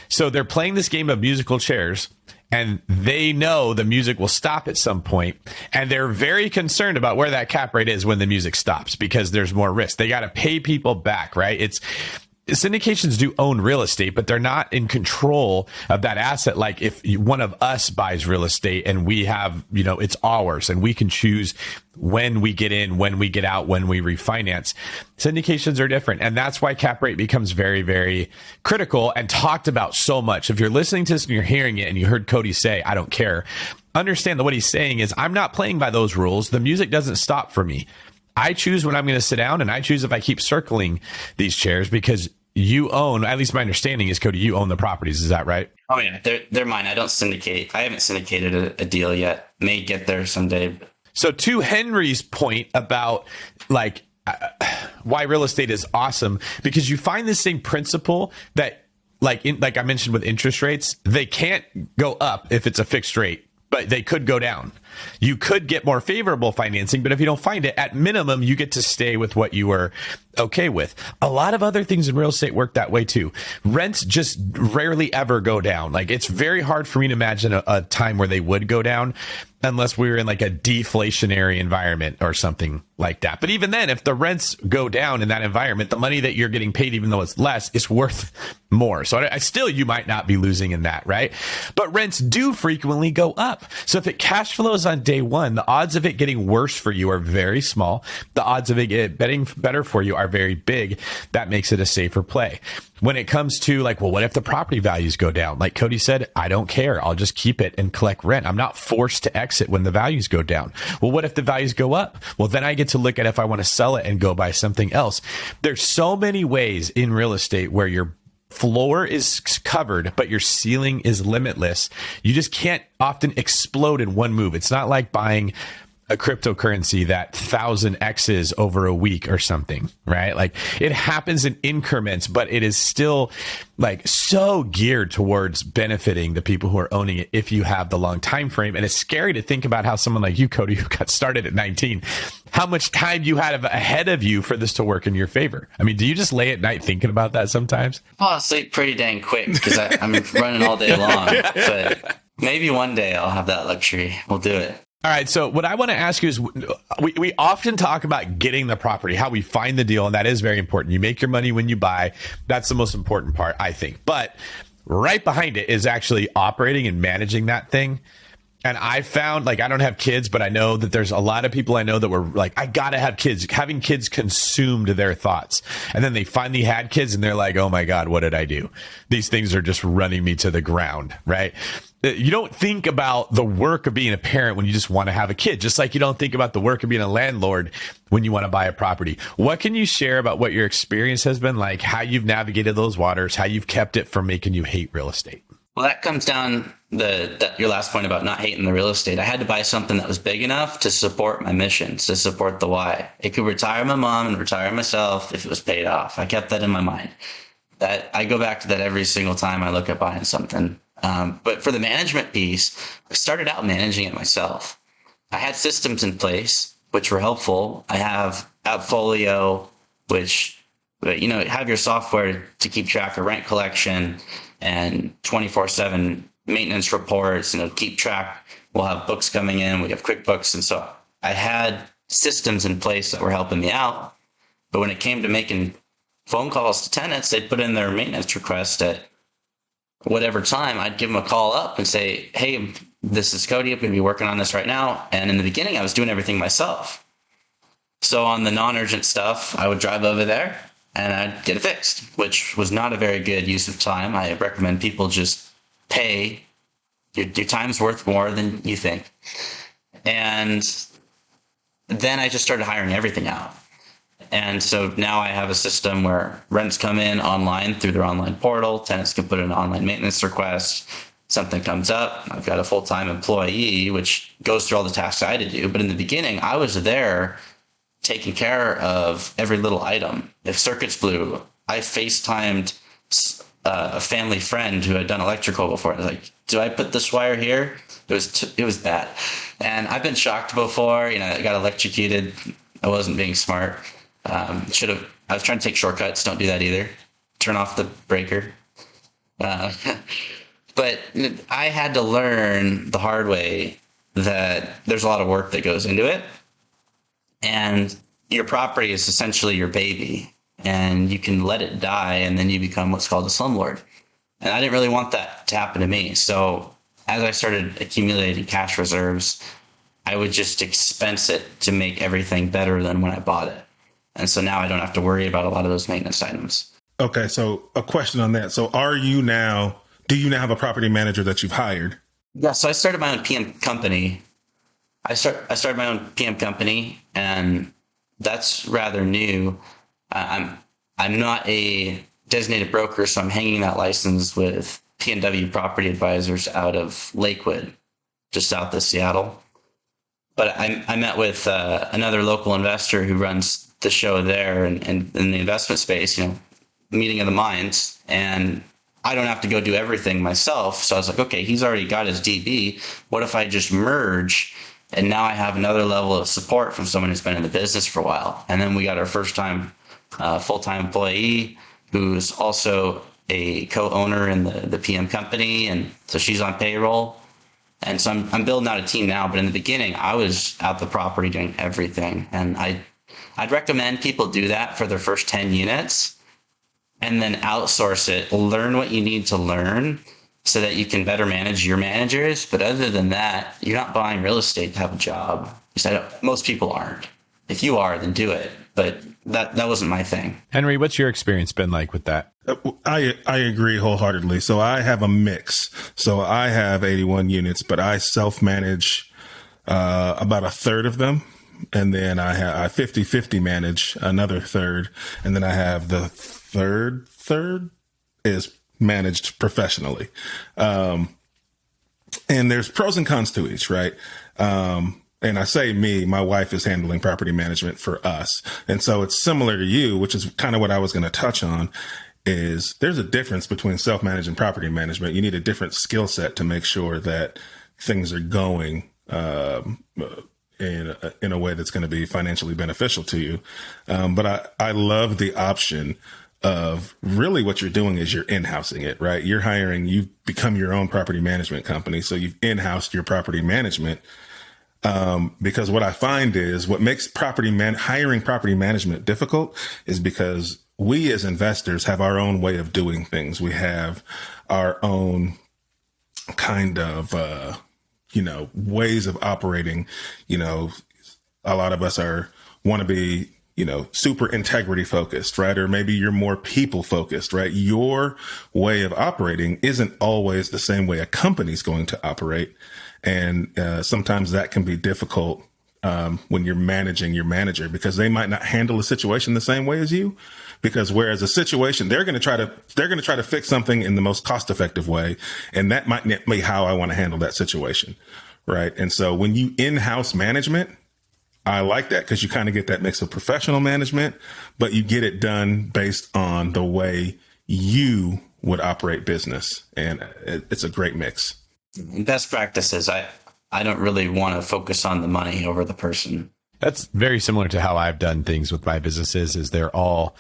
So they're playing this game of musical chairs, and they know the music will stop at some point, and they're very concerned about where that cap rate is when the music stops, because there's more risk. They got to pay people back, right? Syndications do own real estate, but they're not in control of that asset. Like if one of us buys real estate and we have, it's ours and we can choose when we get in, when we get out, when we refinance. Syndications are different. And that's why cap rate becomes very, very critical and talked about so much. If you're listening to this and you're hearing it and you heard Cody say, I don't care, understand that what he's saying is, I'm not playing by those rules. The music doesn't stop for me. I choose when I'm going to sit down, and I choose if I keep circling these chairs, because you own, at least my understanding is, Cody, you own the properties. Is that right? Oh yeah, they're mine. I don't syndicate. I haven't syndicated a deal yet. May get there someday. So to Henry's point about why real estate is awesome, because you find the same principle that like I mentioned with interest rates, they can't go up if it's a fixed rate, but they could go down. You could get more favorable financing, but if you don't find it, at minimum, you get to stay with what you were okay with. A lot of other things in real estate work that way too. Rents just rarely ever go down. Like, it's very hard for me to imagine a time where they would go down unless we were in like a deflationary environment or something like that. But even then, if the rents go down in that environment, the money that you're getting paid, even though it's less, is worth more. So I still, you might not be losing in that, right? But rents do frequently go up. So if it cash flows on day one, the odds of it getting worse for you are very small. The odds of it getting better for you are very big. That makes it a safer play. When it comes to like, well, what if the property values go down? Like Cody said, I don't care. I'll just keep it and collect rent. I'm not forced to exit when the values go down. Well, what if the values go up? Well, then I get to look at if I want to sell it and go buy something else. There's so many ways in real estate where your floor is covered, but your ceiling is limitless. You just can't often explode in one move. It's not like buying a cryptocurrency that 1,000x's over a week or something, right? Like, it happens in increments, but it is still like so geared towards benefiting the people who are owning it if you have the long time frame. And it's scary to think about how someone like you, Cody, who got started at 19, how much time you had ahead of you for this to work in your favor. I mean, do you just lay at night thinking about that sometimes? I fall asleep pretty dang quick because I'm running all day long. But maybe one day I'll have that luxury. We'll do it. All right. So what I want to ask you is, we often talk about getting the property, how we find the deal. And that is very important. You make your money when you buy. That's the most important part, I think. But right behind it is actually operating and managing that thing. And I found, like, I don't have kids, but I know that there's a lot of people I know that were like, I got to have kids. Having kids consumed their thoughts. And then they finally had kids and they're like, oh my God, what did I do? These things are just running me to the ground, right? You don't think about the work of being a parent when you just want to have a kid, just like you don't think about the work of being a landlord when you want to buy a property. What can you share about what your experience has been like, how you've navigated those waters, how you've kept it from making you hate real estate? Well, that comes down your last point about not hating the real estate. I had to buy something that was big enough to support my mission, to support the why. It could retire my mom and retire myself if it was paid off. I kept that in my mind. That I go back to that every single time I look at buying something. But for the management piece, I started out managing it myself. I had systems in place, which were helpful. I have Appfolio, which, have your software to keep track of rent collection and 24/7 maintenance reports, keep track. We'll have books coming in. We have QuickBooks. And so I had systems in place that were helping me out. But when it came to making phone calls to tenants, they'd put in their maintenance request at whatever time. I'd give them a call up and say, hey, this is Cody. I'm going to be working on this right now. And in the beginning, I was doing everything myself. So on the non-urgent stuff, I would drive over there and I'd get it fixed, which was not a very good use of time. I recommend people just pay. Your time's worth more than you think. And then I just started hiring everything out. And so now I have a system where rents come in online through their online portal. Tenants can put in an online maintenance request. Something comes up, I've got a full-time employee, which goes through all the tasks I had to do. But in the beginning, I was there taking care of every little item. If circuits blew, I FaceTimed a family friend who had done electrical before. I was like, do I put this wire here? It was bad. And I've been shocked before. I got electrocuted. I wasn't being smart. I was trying to take shortcuts. Don't do that either. Turn off the breaker. But I had to learn the hard way that there's a lot of work that goes into it. And your property is essentially your baby. And you can let it die, and then you become what's called a slumlord. And I didn't really want that to happen to me. So as I started accumulating cash reserves, I would just expense it to make everything better than when I bought it. And so now I don't have to worry about a lot of those maintenance items. Okay, so a question on that. So do you now have a property manager that you've hired? Yeah, so I started my own PM company. I started my own PM company, and that's rather new. I'm not a designated broker, so I'm hanging that license with P&W Property Advisors out of Lakewood, just south of Seattle. But I met with another local investor who runs the show there and in the investment space, meeting of the minds. And I don't have to go do everything myself. So I was like, okay, he's already got his DB. What if I just merge? And now I have another level of support from someone who's been in the business for a while. And then we got our first time full-time employee who's also a co-owner in the PM company. And so she's on payroll. And so I'm building out a team now. But in the beginning, I was out the property doing everything. And I'd recommend people do that for their first 10 units and then outsource it. Learn what you need to learn so that you can better manage your managers. But other than that, you're not buying real estate to have a job. Most people aren't. If you are, then do it. But that wasn't my thing. Henry, what's your experience been like with that? I agree wholeheartedly. So I have a mix. So I have 81 units, but I self-manage about a third of them. And then I 50-50 manage another third. And then I have the third is managed professionally. And there's pros and cons to each, right? And I say my wife is handling property management for us. And so it's similar to you, which is kind of what I was going to touch on, is there's a difference between self-managed and property management. You need a different skill set to make sure that things are going in a way that's going to be financially beneficial to you. But I love the option of really what you're doing is you're in-housing it, right? You've become your own property management company. So you've in-housed your property management. Because what I find is what makes hiring property management difficult is because we as investors have our own way of doing things. We have our own kind of, ways of operating. A lot of us want to be, super integrity focused, right? Or maybe you're more people focused, right? Your way of operating isn't always the same way a company's going to operate. And sometimes that can be difficult when you're managing your manager, because they might not handle a situation the same way as you. Because whereas a situation, they're going to try to fix something in the most cost effective way, and that might not be how I want to handle that situation, right? And so when you in-house management, I like that because you kind of get that mix of professional management, but you get it done based on the way you would operate business, and it's a great mix. Best practices. I don't really want to focus on the money over the person. That's very similar to how I've done things with my businesses. Is they're all,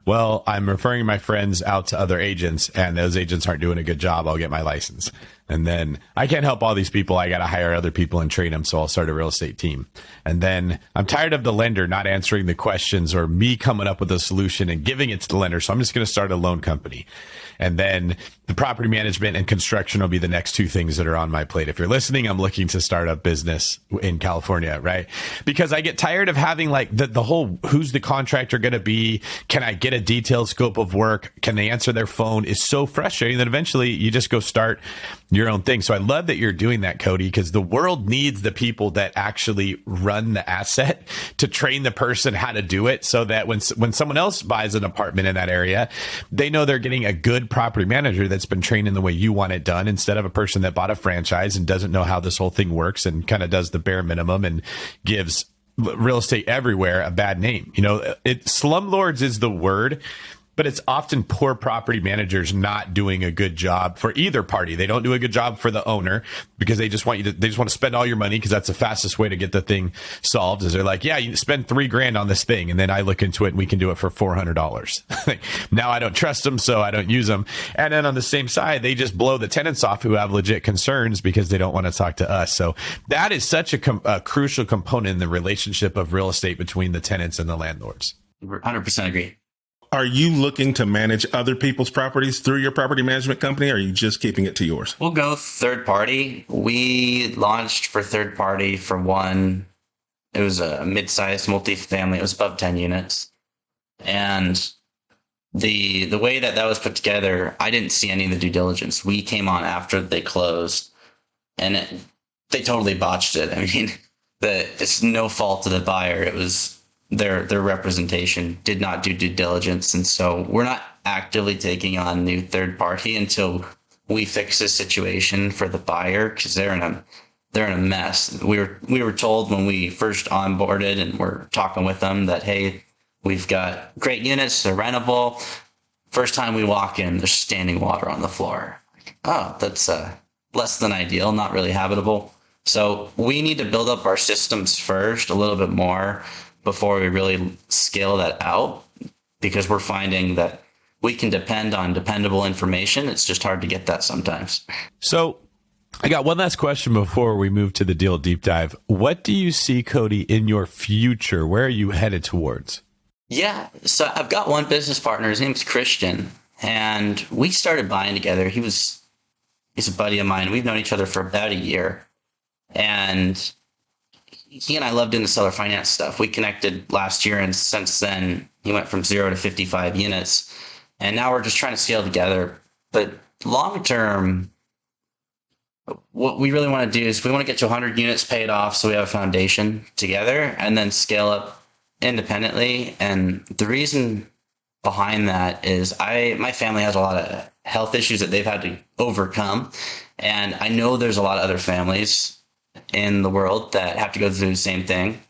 well, I'm referring my friends out to other agents, and those agents aren't doing a good job. I'll get my license. And then I can't help all these people. I got to hire other people and train them. So I'll start a real estate team. And then I'm tired of the lender not answering the questions or me coming up with a solution and giving it to the lender. So I'm just going to start a loan company. And then the property management and construction will be the next two things that are on my plate. If you're listening, I'm looking to start a business in California, right? Because I get tired of having like the whole, who's the contractor going to be? Can I get a detailed scope of work? Can they answer their phone? Is so frustrating that eventually you just go start your own thing. So I love that you're doing that, Cody, because the world needs the people that actually run the asset to train the person how to do it, so that when someone else buys an apartment in that area, they know they're getting a good property manager that's been trained in the way you want it done, instead of a person that bought a franchise and doesn't know how this whole thing works and kind of does the bare minimum and gives real estate everywhere a bad name. Slumlords is the word, but it's often poor property managers not doing a good job for either party. They don't do a good job for the owner because they just want to spend all your money, because that's the fastest way to get the thing solved. Is they're like, yeah, you spend $3,000 on this thing, and then I look into it and we can do it for $400. Now I don't trust them, so I don't use them. And then on the same side, they just blow the tenants off who have legit concerns because they don't want to talk to us. So that is such a crucial component in the relationship of real estate between the tenants and the landlords. 100% agree. Are you looking to manage other people's properties through your property management company, or are you just keeping it to yours? We'll go third party. We launched for third party for one. It was a mid-sized multifamily. It was above 10 units. And the way that was put together, I didn't see any of the due diligence. We came on after they closed, and they totally botched it. I mean, it's no fault of the buyer. It was their representation did not do due diligence. And so we're not actively taking on new third party until we fix the situation for the buyer, because they're in a mess. We were told when we first onboarded and we're talking with them that, hey, we've got great units, they're rentable. First time we walk in, there's standing water on the floor. Oh, that's less than ideal, not really habitable. So we need to build up our systems first a little bit more before we really scale that out, because we're finding that we can depend on dependable information. It's just hard to get that sometimes. So I got one last question before we move to the deal deep dive. What do you see, Cody, in your future? Where are you headed towards? Yeah, so I've got one business partner. His name's Christian, and we started buying together. He's a buddy of mine. We've known each other for about a year, and he and I loved doing the seller finance stuff. We connected last year, and since then he went from 0 to 55 units, and now we're just trying to scale together. But long term, what we really want to do is we want to get to 100 units paid off, so we have a foundation together, and then scale up independently. And the reason behind that is my family has a lot of health issues that they've had to overcome, and I know there's a lot of other families in the world that have to go through the same thing,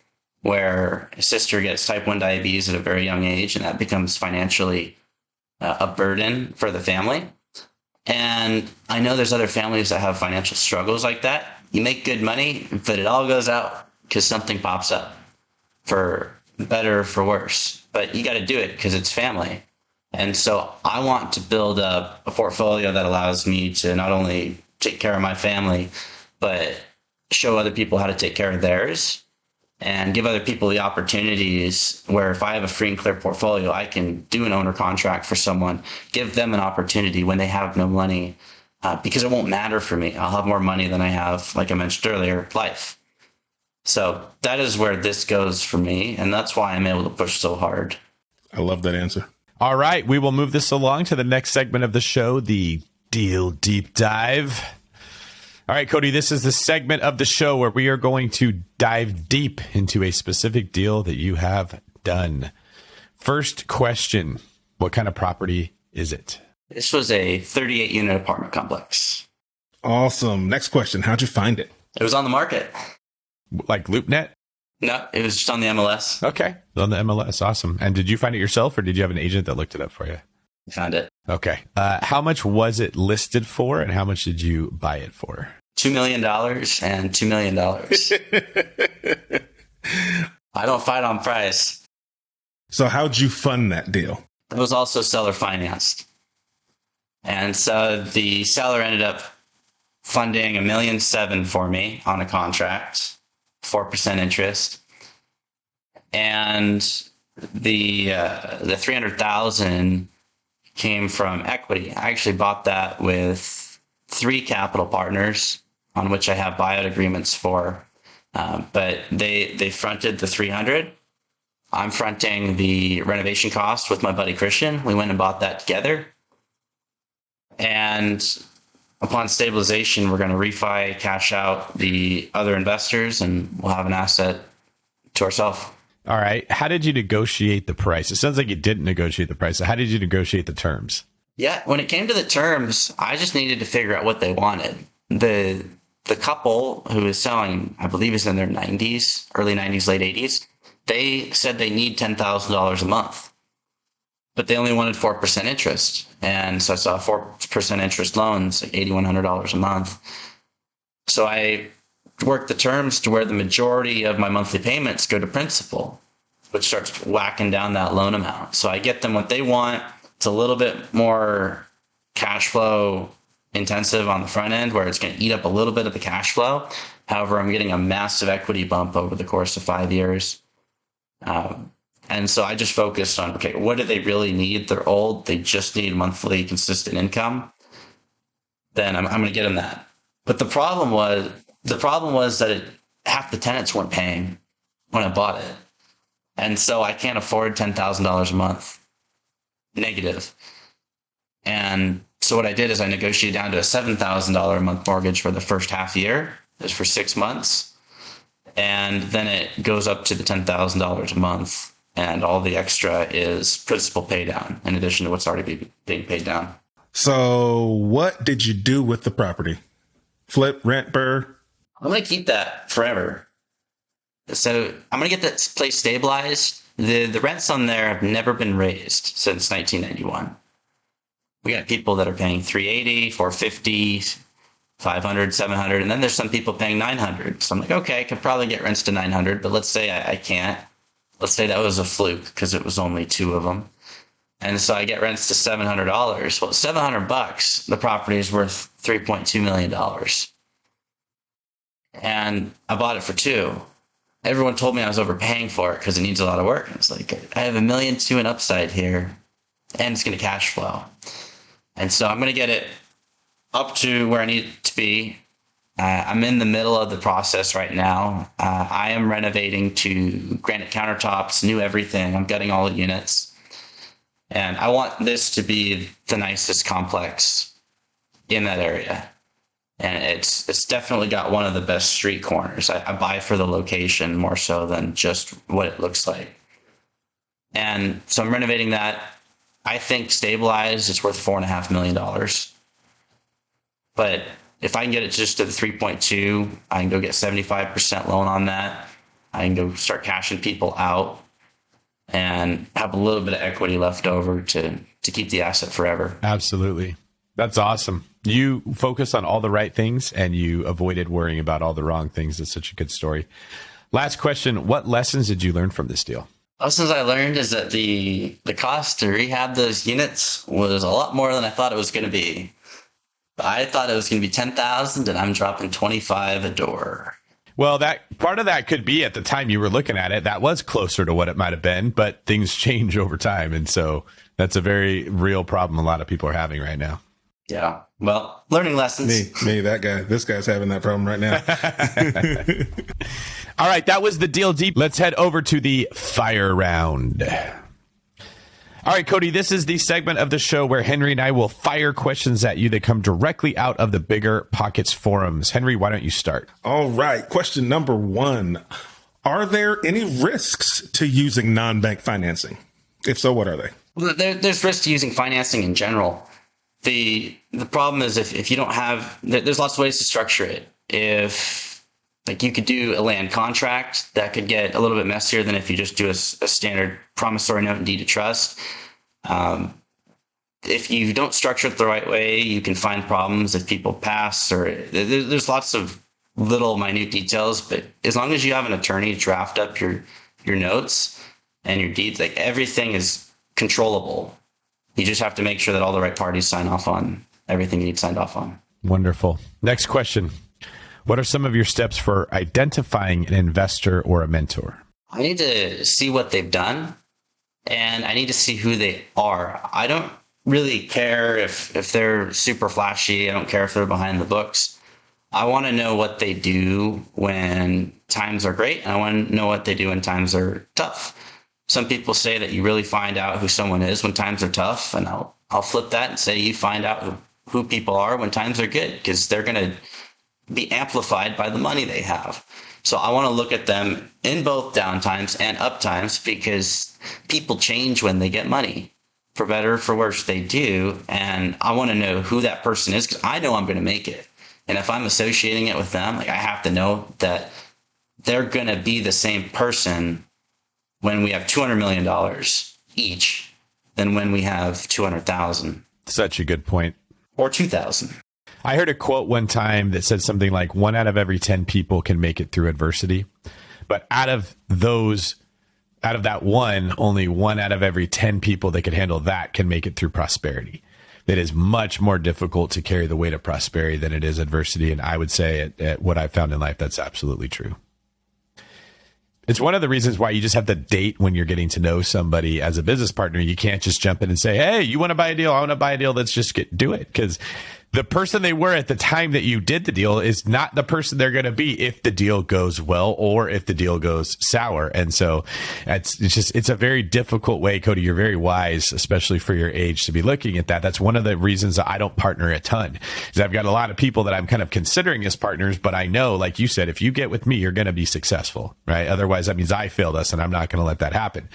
where a sister gets type 1 diabetes at a very young age, and that becomes financially a burden for the family. And I know there's other families that have financial struggles like that. You make good money, but it all goes out because something pops up, for better or for worse. But you got to do it because it's family. And so I want to build up a portfolio that allows me to not only take care of my family, but show other people how to take care of theirs, and give other people the opportunities where if I have a free and clear portfolio, I can do an owner contract for someone, give them an opportunity when they have no money, because it won't matter for me. I'll have more money than I have, like I mentioned earlier, life. So that is where this goes for me, and that's why I'm able to push so hard. I love that answer. All right, we will move this along to the next segment of the show, the Deal Deep Dive. All right, Cody, this is the segment of the show where we are going to dive deep into a specific deal that you have done. First question, what kind of property is it? This was a 38-unit apartment complex. Awesome. Next question, how'd you find it? It was on the market. Like LoopNet? No, it was just on the MLS. Okay, on the MLS. Awesome. And did you find it yourself, or did you have an agent that looked it up for you? I found it. Okay. How much was it listed for, and how much did you buy it for? $2 million and $2 million. I don't fight on price. So how'd you fund that deal? It was also seller financed. And so the seller ended up funding $1.7 million for me on a contract, 4% interest. And the $300,000 came from equity. I actually bought that with 3 capital partners on which I have buyout agreements for. But they fronted the 300. I'm fronting the renovation cost with my buddy Christian. We went and bought that together. And upon stabilization, we're going to refi, cash out the other investors, and we'll have an asset to ourselves. All right. How did you negotiate the price? It sounds like you didn't negotiate the price. So how did you negotiate the terms? Yeah, when it came to the terms, I just needed to figure out what they wanted. The couple who is selling, I believe, is in their 90s, early 90s, late 80s. They said they need $10,000 a month, but they only wanted 4% interest. And so I saw 4% interest loans, like $8,100 a month. So I worked the terms to where the majority of my monthly payments go to principal, which starts whacking down that loan amount. So I get them what they want. It's a little bit more cash flow intensive on the front end, where it's going to eat up a little bit of the cash flow. However, I'm getting a massive equity bump over the course of 5 years. And so I just focused on, okay, what do they really need? They're old. They just need monthly consistent income. Then I'm going to get them that. But the problem was that half the tenants weren't paying when I bought it. And so I can't afford $10,000 a month negative. And so what I did is I negotiated down to a $7,000 a month mortgage for the first half year. It was for 6 months. And then it goes up to the $10,000 a month. And all the extra is principal pay down in addition to what's already being paid down. So what did you do with the property? Flip, rent, burr? I'm going to keep that forever. So I'm going to get that place stabilized. The rents on there have never been raised since 1991. We got people that are paying $380, $450, $500, $700, and then there's some people paying $900. So I'm like, okay, I could probably get rents to $900, but let's say I can't. Let's say that was a fluke because it was only 2 of them. And so I get rents to $700. Well, $700, the property is worth $3.2 million. And I bought it for 2. Everyone told me I was overpaying for it because it needs a lot of work. It's like, I have $1.2 million in upside here, and it's going to cash flow. And so I'm going to get it up to where I need it to be. I'm in the middle of the process right now. I am renovating to granite countertops, new everything. I'm gutting all the units. And I want this to be the nicest complex in that area. And it's definitely got one of the best street corners. I buy for the location more so than just what it looks like. And so I'm renovating that. I think stabilized, it's worth $4.5 million. But if I can get it just to the 3.2, I can go get 75% loan on that. I can go start cashing people out and have a little bit of equity left over to keep the asset forever. Absolutely. That's awesome. You focus on all the right things and you avoided worrying about all the wrong things. It's such a good story. Last question. What lessons did you learn from this deal? Lessons I learned is that the cost to rehab those units was a lot more than I thought it was going to be. I thought it was going to be $10,000 and I'm dropping $25 a door. Well, that part of that could be at the time you were looking at it. That was closer to what it might have been, but things change over time. And so that's a very real problem a lot of people are having right now. Yeah. Well, learning lessons. Me, that guy. This guy's having that problem right now. All right. That was the Deal Deep. Let's head over to the fire round. All right, Cody, this is the segment of the show where Henry and I will fire questions at you that come directly out of the BiggerPockets forums. Henry, why don't you start? All right. Question number 1. Are there any risks to using non-bank financing? If so, what are they? Well, there's risk to using financing in general. The problem is if you don't have, there's lots of ways to structure it. If like you could do a land contract, that could get a little bit messier than if you just do a standard promissory note and deed of trust. If you don't structure it the right way, you can find problems if people pass, or there's lots of little minute details. But as long as you have an attorney to draft up your notes and your deeds, like everything is controllable. You just have to make sure that all the right parties sign off on everything you need signed off on. Wonderful. Next question. What are some of your steps for identifying an investor or a mentor? I need to see what they've done, and I need to see who they are. I don't really care if they're super flashy. I don't care if they're behind the books. I want to know what they do when times are great, and I want to know what they do when times are tough. Some people say that you really find out who someone is when times are tough, and I'll flip that and say you find out who people are when times are good, because they're going to be amplified by the money they have. So I want to look at them in both down times and up times, because people change when they get money. For better or for worse, they do. And I want to know who that person is, because I know I'm going to make it. And if I'm associating it with them, like, I have to know that they're going to be the same person when we have $200 million each than when we have 200,000. Such a good point. Or 2,000. I heard a quote one time that said something like 1 out of every 10 people can make it through adversity. But out of that one, only 1 out of every 10 people that could handle that can make it through prosperity. It is much more difficult to carry the weight of prosperity than it is adversity. And I would say at what I've found in life, that's absolutely true. It's one of the reasons why you just have to date when you're getting to know somebody as a business partner. You can't just jump in and say, hey, you want to buy a deal? I want to buy a deal. Let's just do it. Because the person they were at the time that you did the deal is not the person they're going to be if the deal goes well or if the deal goes sour. And so it's a very difficult way, Cody. You're very wise, especially for your age, to be looking at that. That's one of the reasons that I don't partner a ton, is I've got a lot of people that I'm kind of considering as partners, but I know, like you said, if you get with me, you're going to be successful, right? Otherwise, that means I failed us, and I'm not going to let that happen.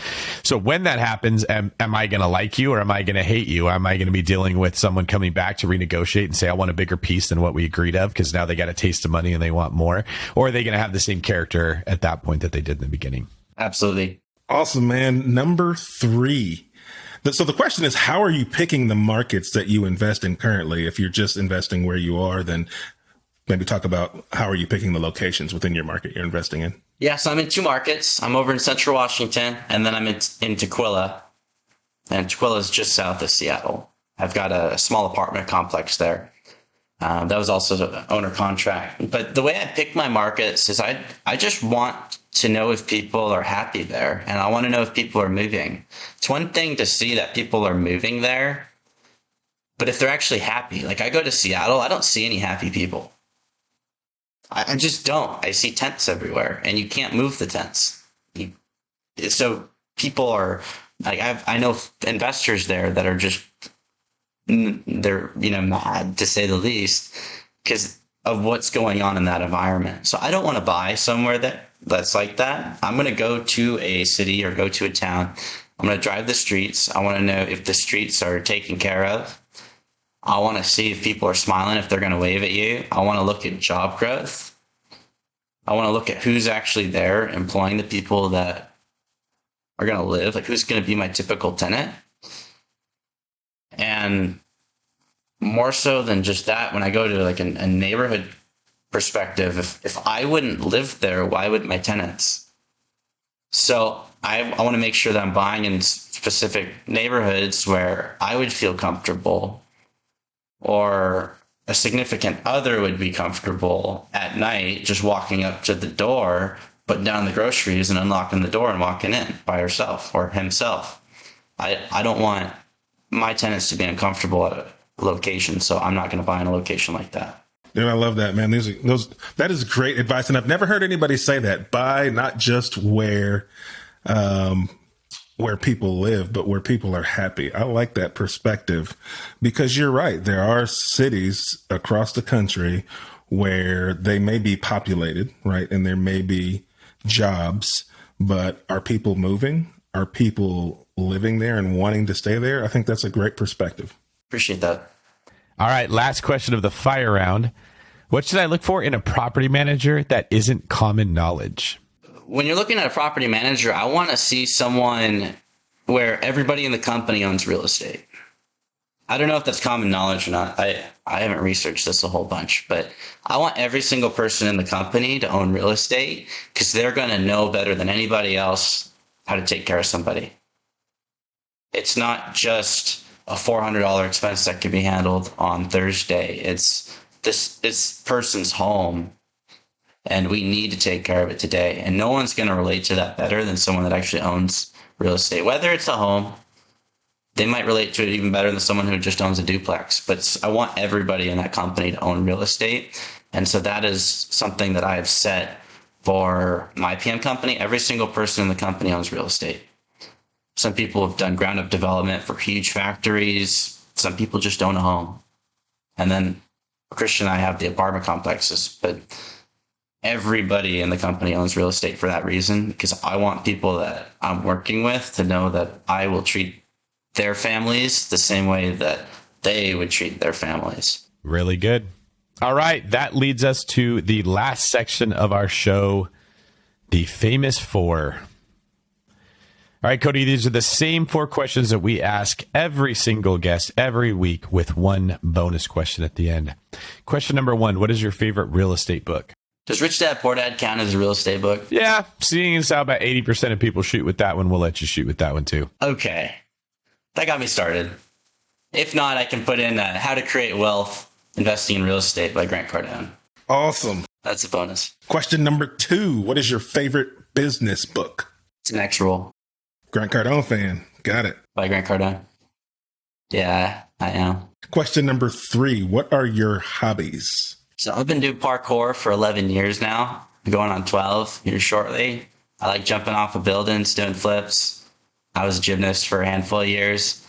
So when that happens, am I going to like you, or am I going to hate you? Or am I going to be dealing with someone coming back to renegotiate and say, I want a bigger piece than what we agreed of, because now they got a taste of money and they want more? Or are they going to have the same character at that point that they did in the beginning? Absolutely. Awesome, man. Number 3. So the question is, how are you picking the markets that you invest in currently? If you're just investing where you are, then maybe talk about how are you picking the locations within your market you're investing in? Yeah, so I'm in 2 markets. I'm over in Central Washington, and then I'm in Tukwila. And Tukwila is just south of Seattle. I've got a small apartment complex there. That was also an owner contract. But the way I pick my markets is I just want to know if people are happy there, and I want to know if people are moving. It's one thing to see that people are moving there, but if they're actually happy, like I go to Seattle, I don't see any happy people. I just don't. I see tents everywhere, and you can't move the tents. So people are like, I know investors there that are just, they're, mad, to say the least, because of what's going on in that environment. So I don't want to buy somewhere that's like that. I'm going to go to a city or go to a town. I'm going to drive the streets. I want to know if the streets are taken care of. I want to see if people are smiling, if they're going to wave at you. I want to look at job growth. I want to look at who's actually there employing the people that are going to live, like who's going to be my typical tenant. And more so than just that, when I go to like a neighborhood perspective, if I wouldn't live there, why would my tenants? So I want to make sure that I'm buying in specific neighborhoods where I would feel comfortable, or a significant other would be comfortable at night just walking up to the door, putting down the groceries and unlocking the door and walking in by herself or himself. I don't want my tenants to be uncomfortable at a location, so I'm not going to buy in a location like that. Dude, I love that, man. That is great advice, and I've never heard anybody say that. Buy not just where people live, but where people are happy. I like that perspective, because you're right. There are cities across the country where they may be populated, right, and there may be jobs, but are people moving? Are people living there and wanting to stay there? I think that's a great perspective. Appreciate that. All right, last question of the fire round. What should I look for in a property manager that isn't common knowledge? When you're looking at a property manager, I want to see someone where everybody in the company owns real estate. I don't know if that's common knowledge or not. I haven't researched this a whole bunch, but I want every single person in the company to own real estate, because they're going to know better than anybody else how to take care of somebody. It's not just a $400 expense that can be handled on Thursday. It's this person's home, and we need to take care of it today. And no one's going to relate to that better than someone that actually owns real estate. Whether it's a home, they might relate to it even better than someone who just owns a duplex. But I want everybody in that company to own real estate. And so that is something that I have set for my PM company. Every single person in the company owns real estate. Some people have done ground up development for huge factories. Some people just own a home. And then Christian and I have the apartment complexes, but everybody in the company owns real estate for that reason, because I want people that I'm working with to know that I will treat their families the same way that they would treat their families. Really good. All right. That leads us to the last section of our show, the famous four. All right, Cody, these are the same 4 questions that we ask every single guest every week, with one bonus question at the end. Question number 1, what is your favorite real estate book? Does Rich Dad Poor Dad count as a real estate book? Yeah, seeing as how about 80% of people shoot with that one, we'll let you shoot with that one too. Okay. That got me started. If not, I can put in How to Create Wealth Investing in Real Estate by Grant Cardone. Awesome. That's a bonus. Question number 2, what is your favorite business book? It's an X Rule Grant Cardone fan. Got it. by Grant Cardone. Yeah, I am. Question number 3, what are your hobbies? So I've been doing parkour for 11 years now. I'm going on 12 here shortly. I like jumping off of buildings, doing flips. I was a gymnast for a handful of years,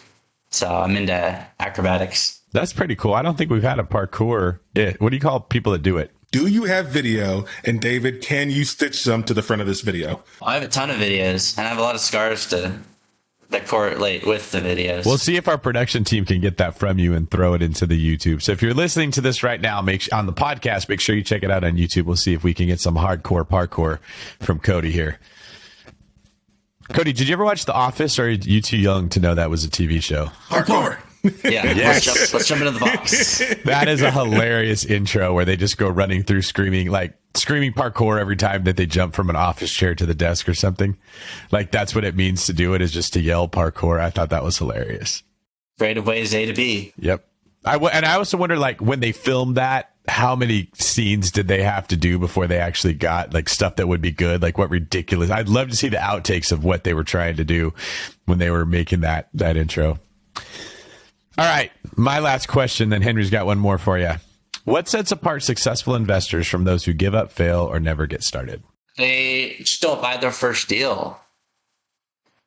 so I'm into acrobatics. That's pretty cool. I don't think we've had a parkour. What do you call people that do it? Do you have video? And David, can you stitch some to the front of this video? I have a ton of videos, and I have a lot of scars that correlate with the videos. We'll see if our production team can get that from you and throw it into the YouTube. So if you're listening to this right now, on the podcast, make sure you check it out on YouTube. We'll see if we can get some hardcore parkour from Cody here. Cody, did you ever watch The Office, or are you too young to know that was a TV show? Hardcore. Yeah, Yes. let's jump into the box. That is a hilarious intro where they just go running through screaming parkour every time that they jump from an office chair to the desk or something. Like, that's what it means to do it, is just to yell parkour. I thought that was hilarious. Creative ways A to B. Yep. And I also wonder, like, when they filmed that, how many scenes did they have to do before they actually got like stuff that would be good? Like, what ridiculous. I'd love to see the outtakes of what they were trying to do when they were making that intro. All right. My last question, then Henry's got one more for you. What sets apart successful investors from those who give up, fail, or never get started? They just don't buy their first deal.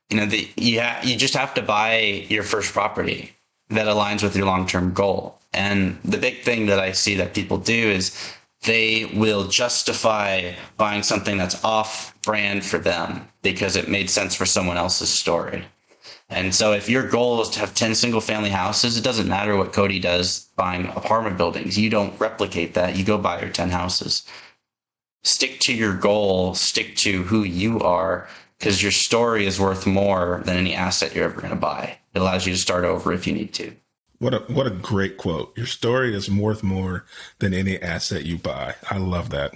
You know, you just have to buy your first property that aligns with your long-term goal. And the big thing that I see that people do is they will justify buying something that's off-brand for them because it made sense for someone else's story. And so if your goal is to have 10 single-family houses, it doesn't matter what Cody does buying apartment buildings. You don't replicate that. You go buy your 10 houses. Stick to your goal. Stick to who you are, because your story is worth more than any asset you're ever going to buy. It allows you to start over if you need to. What a great quote. Your story is worth more than any asset you buy. I love that.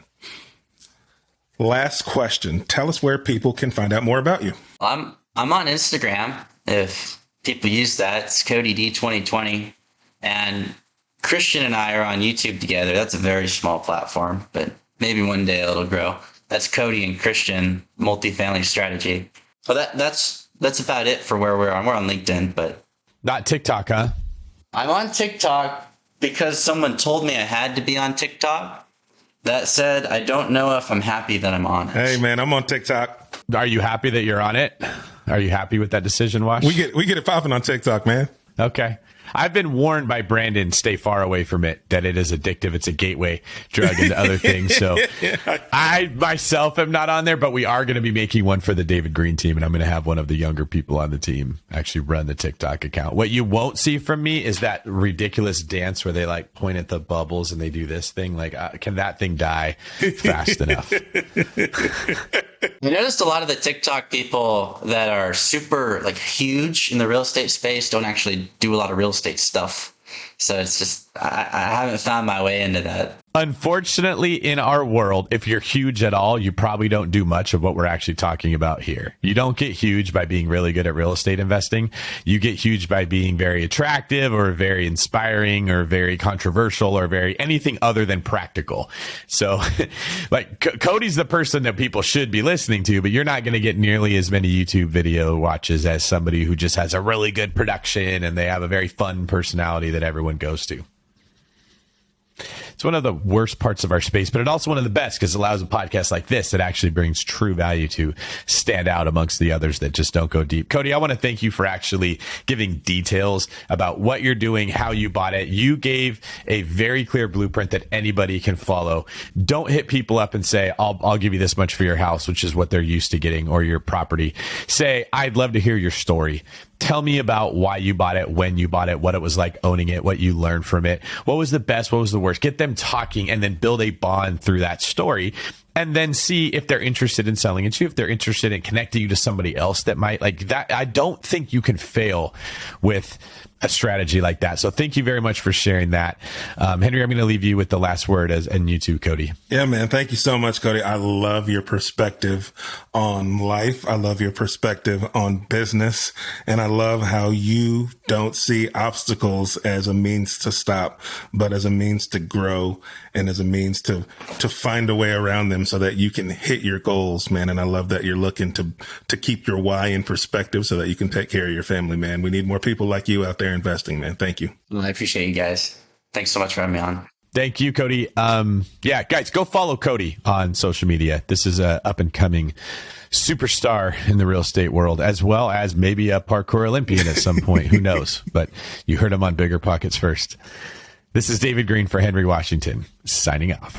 Last question. Tell us where people can find out more about you. I'm on Instagram. If people use that, it's Cody D 2020. And Christian and I are on YouTube together. That's a very small platform, but maybe one day it'll grow. That's Cody and Christian Multifamily Strategy. So that's about it for where we're on. We're on LinkedIn, but Not TikTok, huh? I'm on TikTok because someone told me I had to be on TikTok. That said, I don't know if I'm happy that I'm on it. Hey, man, I'm on TikTok. Are you happy that you're on it? Are you happy with that decision, Wash? We get it popping on TikTok, man. Okay. I've been warned by Brandon, stay far away from it, that it is addictive. It's a gateway drug into other things. So I myself am not on there, but we are going to be making one for the David Green team. And I'm going to have one of the younger people on the team actually run the TikTok account. What you won't see from me is that ridiculous dance where they like point at the bubbles and they do this thing. Like, can that thing die fast enough? I noticed a lot of the TikTok people that are super like huge in the real estate space don't actually do a lot of real estate stuff. So it's just, I haven't found my way into that. Unfortunately, in our world, if you're huge at all, you probably don't do much of what we're actually talking about here. You don't get huge by being really good at real estate investing. You get huge by being very attractive or very inspiring or very controversial or very anything other than practical. So like Cody's the person that people should be listening to, but you're not going to get nearly as many YouTube video watches as somebody who just has a really good production and they have a very fun personality that everyone goes to. it's one of the worst parts of our space, but it's also one of the best because it allows a podcast like this that actually brings true value to stand out amongst the others that just don't go deep. Cody, I want to thank you for actually giving details about what you're doing, how you bought it. You gave a very clear blueprint that anybody can follow. Don't hit people up and say, I'll give you this much for your house, which is what they're used to getting, or your property. Say, I'd love to hear your story. Tell me about why you bought it, when you bought it, what it was like owning it, what you learned from it, what was the best, what was the worst. Get them talking and then build a bond through that story, and then see if they're interested in selling it to you, if they're interested in connecting you to somebody else that might like that. I don't think you can fail with a strategy like that. So thank you very much for sharing that. Henry, I'm going to leave you with the last word, and you too, Cody. Yeah, man. Thank you so much, Cody. I love your perspective on life. I love your perspective on business. And I love how you don't see obstacles as a means to stop, but as a means to grow and as a means to find a way around them so that you can hit your goals, man. And I love that you're looking to keep your why in perspective so that you can take care of your family, man. We need more people like you out there investing, man. Thank you. Well, I appreciate you guys. Thanks so much for having me on. Thank you, Cody. Yeah, guys, go follow Cody on social media. This is a up and coming superstar in the real estate world, as well as maybe a parkour Olympian at some point. Who knows? But you heard him on BiggerPockets first. This is David Green for Henry Washington, signing off.